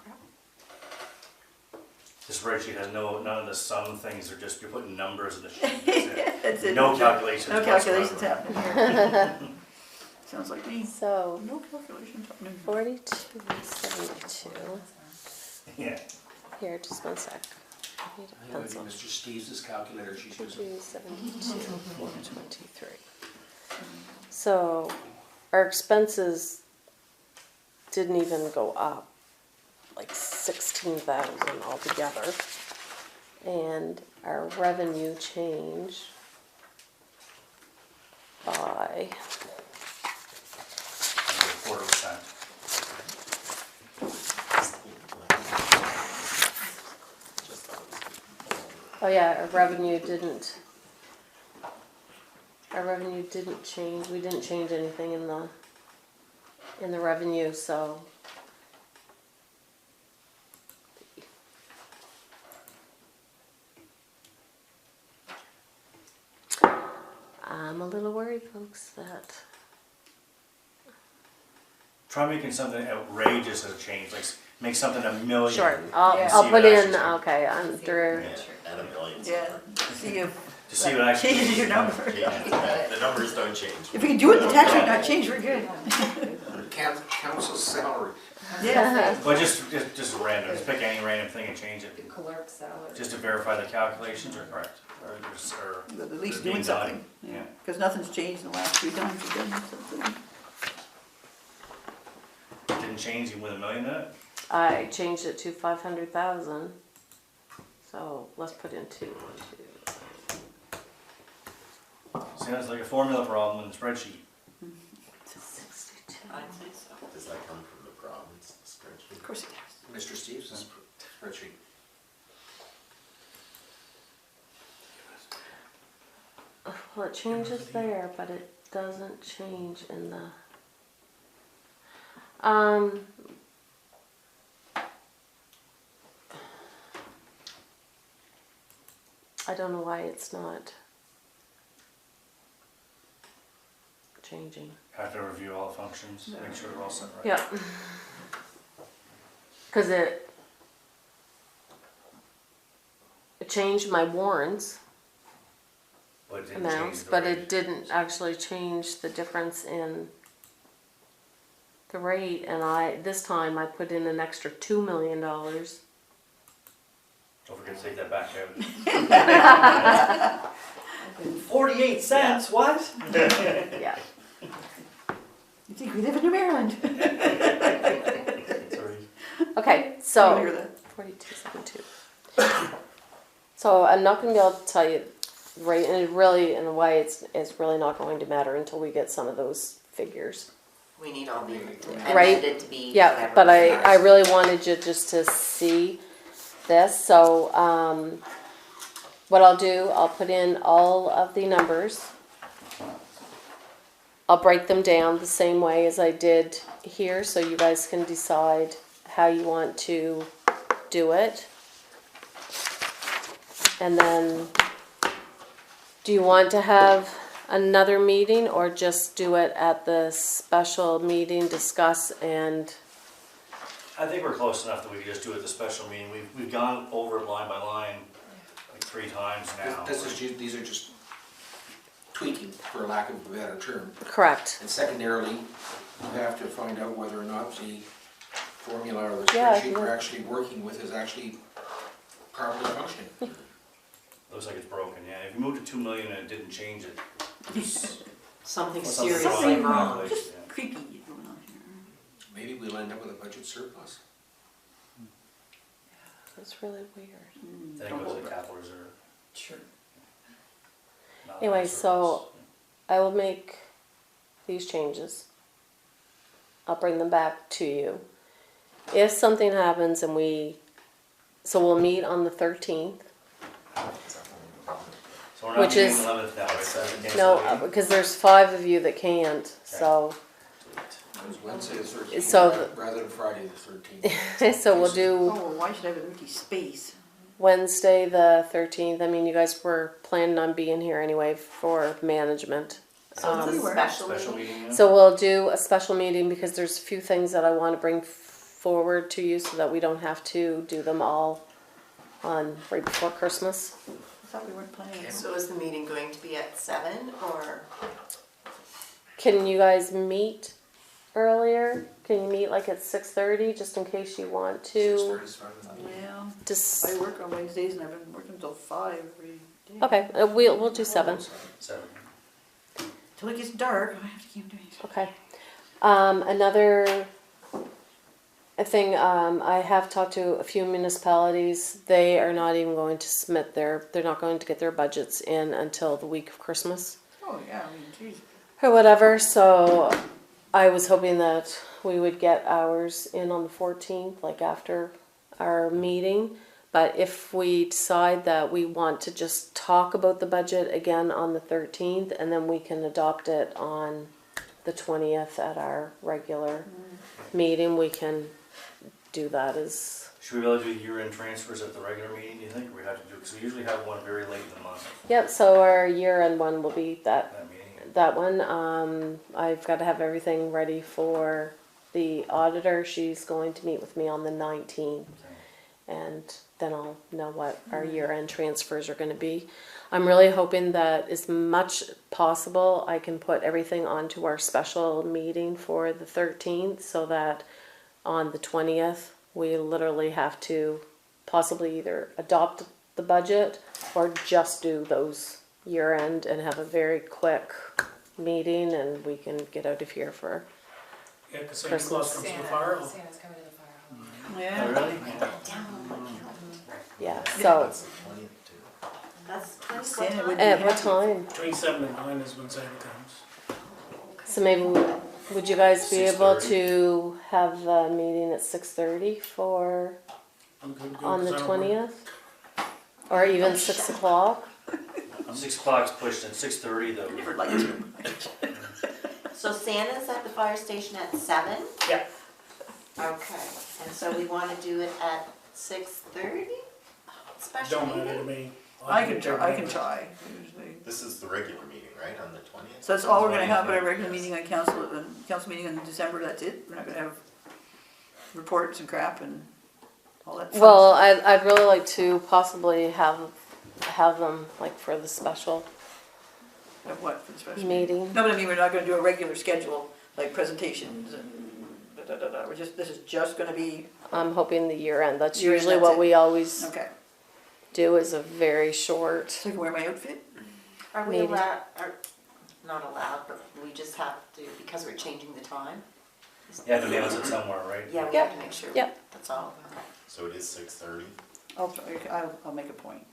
crap? the spreadsheet has none of the sum things, they're just, you're putting numbers in the sheet. That's it. That's it. No calculations No calculations whatsoever. happening here. Sounds like me. So, No calculations happening. 42.72. Yeah, Here, just one sec. I need a I know pencil. Mr. Steve's calculator she's using. 42.72.423. So, our expenses didn't even go up, like 16,000 altogether. And our revenue changed by 4%. oh yeah, our revenue didn't change. We didn't change anything in the revenue, so I'm a little worried, folks, that Try making something outrageous as a change, like make something a million. sure. Yeah. I'll See put what in actually- okay, I'm through. Yeah, add a million. Yeah, see if To see what actually. changes your number. The numbers don't change. If we can do it, the tax rate not change, we're good. Council's salary. Yeah. But just random, just pick any random thing and change it, The clerk's salary. just to verify the calculations are correct, or But at least being doing done. something. Yeah. Because nothing's changed in the last 3 times we've done something. Didn't change even with a million in it? I changed it to 500,000. So let's put in 2. See, that's like a formula problem in the spreadsheet. 62. I'd say so. Does that come from the province spreadsheet? Of course it does. Mr. Steve's spreadsheet. Well, it changes there, but it doesn't change in the. I don't know why it's not changing. Have to review all the functions, make sure they're all set right. Yeah. Because it changed my warrants But it didn't change amounts, the but rate. it didn't actually change the difference in the rate. And this time I put in an extra $2 million. Don't forget to take that back out. 48 cents, what? Yeah. You think we live in New Maryland? Sorry. Okay, Earlier so then. 42.72. So I'm not going to be able to tell you right, and it really, in a way, it's really not going to matter until we get some of those figures. We need all the Right. amended to be Yeah, whatever. but I really wanted you just to see this. So what I'll do, I'll put in all of the numbers I'll break them down the same way as I did here, so you guys can decide how you want to do it. And then, do you want to have another meeting or just do it at the special meeting, discuss and, I think we're close enough that we can just do it at the special meeting. We've gone over it line by line like 3 times now. These are just tweaking, for lack of a better term. correct? And secondarily, you have to find out whether or not the formula or the Yeah, I spreadsheet can- we're actually working with is actually properly functioning. Looks like it's broken, yeah. If you moved to 2 million and it didn't change it, there's Something something seriously wrong. wrong. Yeah. Just creepy going on here. Maybe we'll end up with a budget surplus. It's really weird. I think it was a capital reserve. Sure. not a Anyway, surplus. so I will make these changes. I'll bring them back to you. If something happens and so we'll meet on the 13th. So we're not which meeting is- 11th now, right? So we can't No, meet. because there's 5 of you that can't, so, It was Wednesday the 13th, So- rather than Friday the 13th. so we'll do Oh, well, why should I have an empty space? Wednesday the 13th. I mean, you guys were planning on being here anyway for management. So it's a special Special meeting? meeting, yeah? So we'll do a special meeting because there's a few things that I want to bring forward to you so that we don't have to do them all on right before Christmas. I thought we weren't planning. on- So is the meeting going to be at 7 or? Can you guys meet earlier? Can you meet like at 6:30 just in case you want to? 6:30 is fine with me. Yeah, Just I work on Wednesdays and I've been working until 5 every day. okay. We'll do 7. 7. Till it gets dark, I have to keep doing it. Okay. Another thing, I have talked to a few municipalities. They are not even going to submit they're not going to get their budgets in until the week of Christmas Oh, yeah, I mean, geez. or whatever. So I was hoping that we would get ours in on the 14th, like after our meeting. But if we decide that we want to just talk about the budget again on the 13th, and then we can adopt it on the 20th at our regular meeting, we can do that as, Should we be able to do year-end transfers at the regular meeting, do you think? We have to do, because we usually have one very late in the month, yep, so our year-end one will be that meeting. that one. I've got to have everything ready for the auditor. She's going to meet with me on the 19th. And then I'll know what our year-end transfers are going to be. I'm really hoping that as much possible I can put everything onto our special meeting for the 13th so that on the 20th we literally have to possibly either adopt the budget or just do those year-end and have a very quick meeting and we can get out of here for Yeah, because Santa Claus comes to the fire hall. Santa's coming to the fire hall. Oh, Yeah. really? yeah. So That's the 20th too. That's what Santa time? would be at what happy. time? Between 7 and 9 is when Santa comes. So maybe would you guys be able 6:30? to have the meeting at 6:30 for I'm good, good, on the 'cause I don't work. 20th, or even 6 o'clock? 6 o'clock's pushed at 6:30 though. Never liked to. So Santa's at the fire station at 7? Yeah. Okay, and so we want to do it at 6:30? Special Don't matter to meeting? me. I can try, usually. This is the regular meeting, right, on the 20th? So that's all we're gonna have at our regular meeting on council meeting in December, that's it? We're not gonna have reports and crap and all that fun Well, stuff? I'd really like to possibly have them like for the special Of what, for the special meeting. No, but I mean, we're not gonna do a regular schedule, like presentations and da-da-da-da, this is just gonna be, I'm hoping the year end. That's Year end, usually that's what it. we always okay. do is a very short. So I can wear my outfit? Are we Meeting. allowed, not allowed, but we just have to, because we're changing the time? You have to announce it somewhere, right? Yeah, we Yep. have to make sure. Yep. That's all. Okay. So it is 6:30? I'll make a point,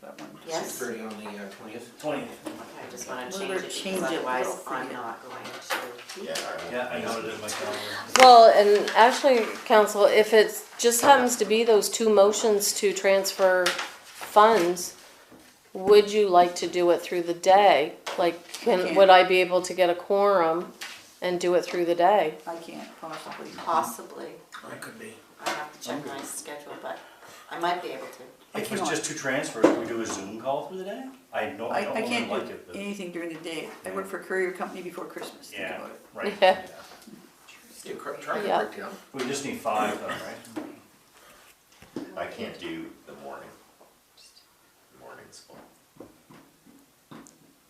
that one. Yes. 6:30 on the 20th. 20th. Okay, I just want to Well, change we're it, change because it, otherwise we'll I'm forget. not going to. Yeah. Yeah, I noted it in my calendar. Well, and actually, council, if it just happens to be those 2 motions to transfer funds, would you like to do it through the day Like, can't. would I be able to get a quorum and do it through the day? I can't possibly. Possibly. I could be. I have to check my schedule, but I might be able to. If it's cannot. just 2 transfers, can we do a Zoom call through the day? I I don't can't like do it, but, anything during the day. I work for a courier company before Christmas, think yeah, about it. right. Yeah. Yeah, traffic Yeah. breakdown. We just need 5 though, right? I can't do the morning. Morning's full.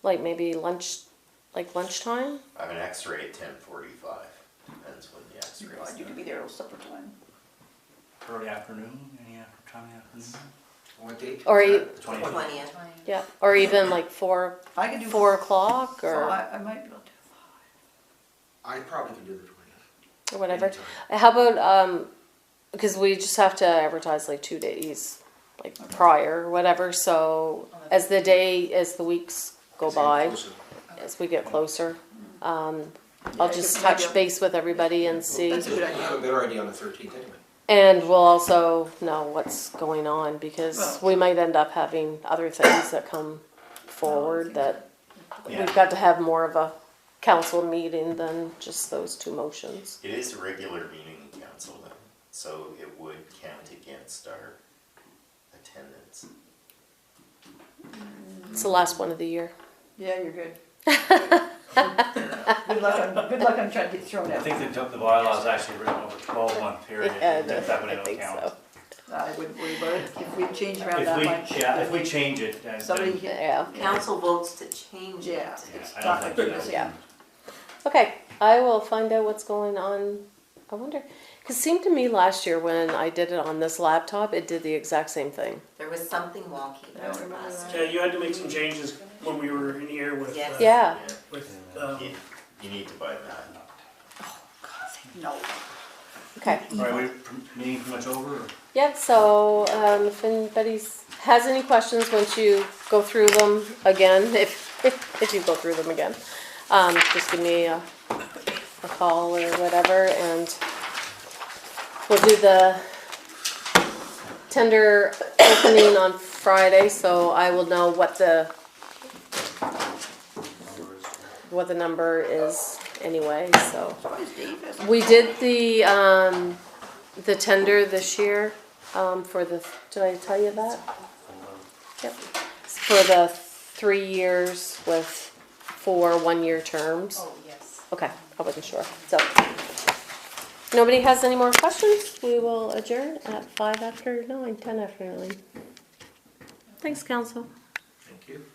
Like maybe lunchtime? I have an X-ray at 10:45, depends when the X-ray God, is you could done. be there till supper time. Early afternoon, any time in the afternoon? What date? Or is you, that? The 20th? 20th. yeah, or even like 4 I could do. 4 o'clock or I might be able to. I probably can do the 20th. or whatever. Anytime. How about because we just have to advertise like 2 days, like prior or whatever. So as the weeks go by, Closer. as we get closer, I'll Yeah, just good touch idea. base with everybody and see. That's a good I have a idea. better idea on the 13th anyway. And we'll also know what's going on because Well- we might end up having other things that come forward that Yeah. we've got to have more of a council meeting than just those 2 motions. It is a regular meeting in council though, so it would count against our attendance. It's the last one of the year. Yeah, you're good. Good luck on trying to get thrown I out. think the bylaw is actually written over a 12-month period, Yeah, that would I not think count. so. I wouldn't worry about it. If we change around If that we, much. yeah, if we change it, then, Somebody then, can. Yeah. Council votes to change it. Yeah. yeah, It's I not don't like think you're that. missing. Yeah. Okay, I will find out what's going on. I wonder, because it seemed to me last year when I did it on this laptop, it did the exact same thing. There was something wonky I about don't it remember last that. year. Yeah, you had to make some changes when we were in here with, Yes. Yeah. with, You need to buy that. No. Okay. All right, we meeting pretty much over, or? Yeah, so if anybody has any questions, once you go through them again, if you go through them again, just give me a call or whatever, and we'll do the tender opening on Friday, so I will know what the number is anyway, so. We did the tender this year, for the, did I tell you that? Yep. For the 3 years with 4 one-year terms. Oh, yes. Okay, I wasn't sure, so. Nobody has any more questions? We will adjourn at 5 after 9, 10 after 9. Thanks, council. Thank you.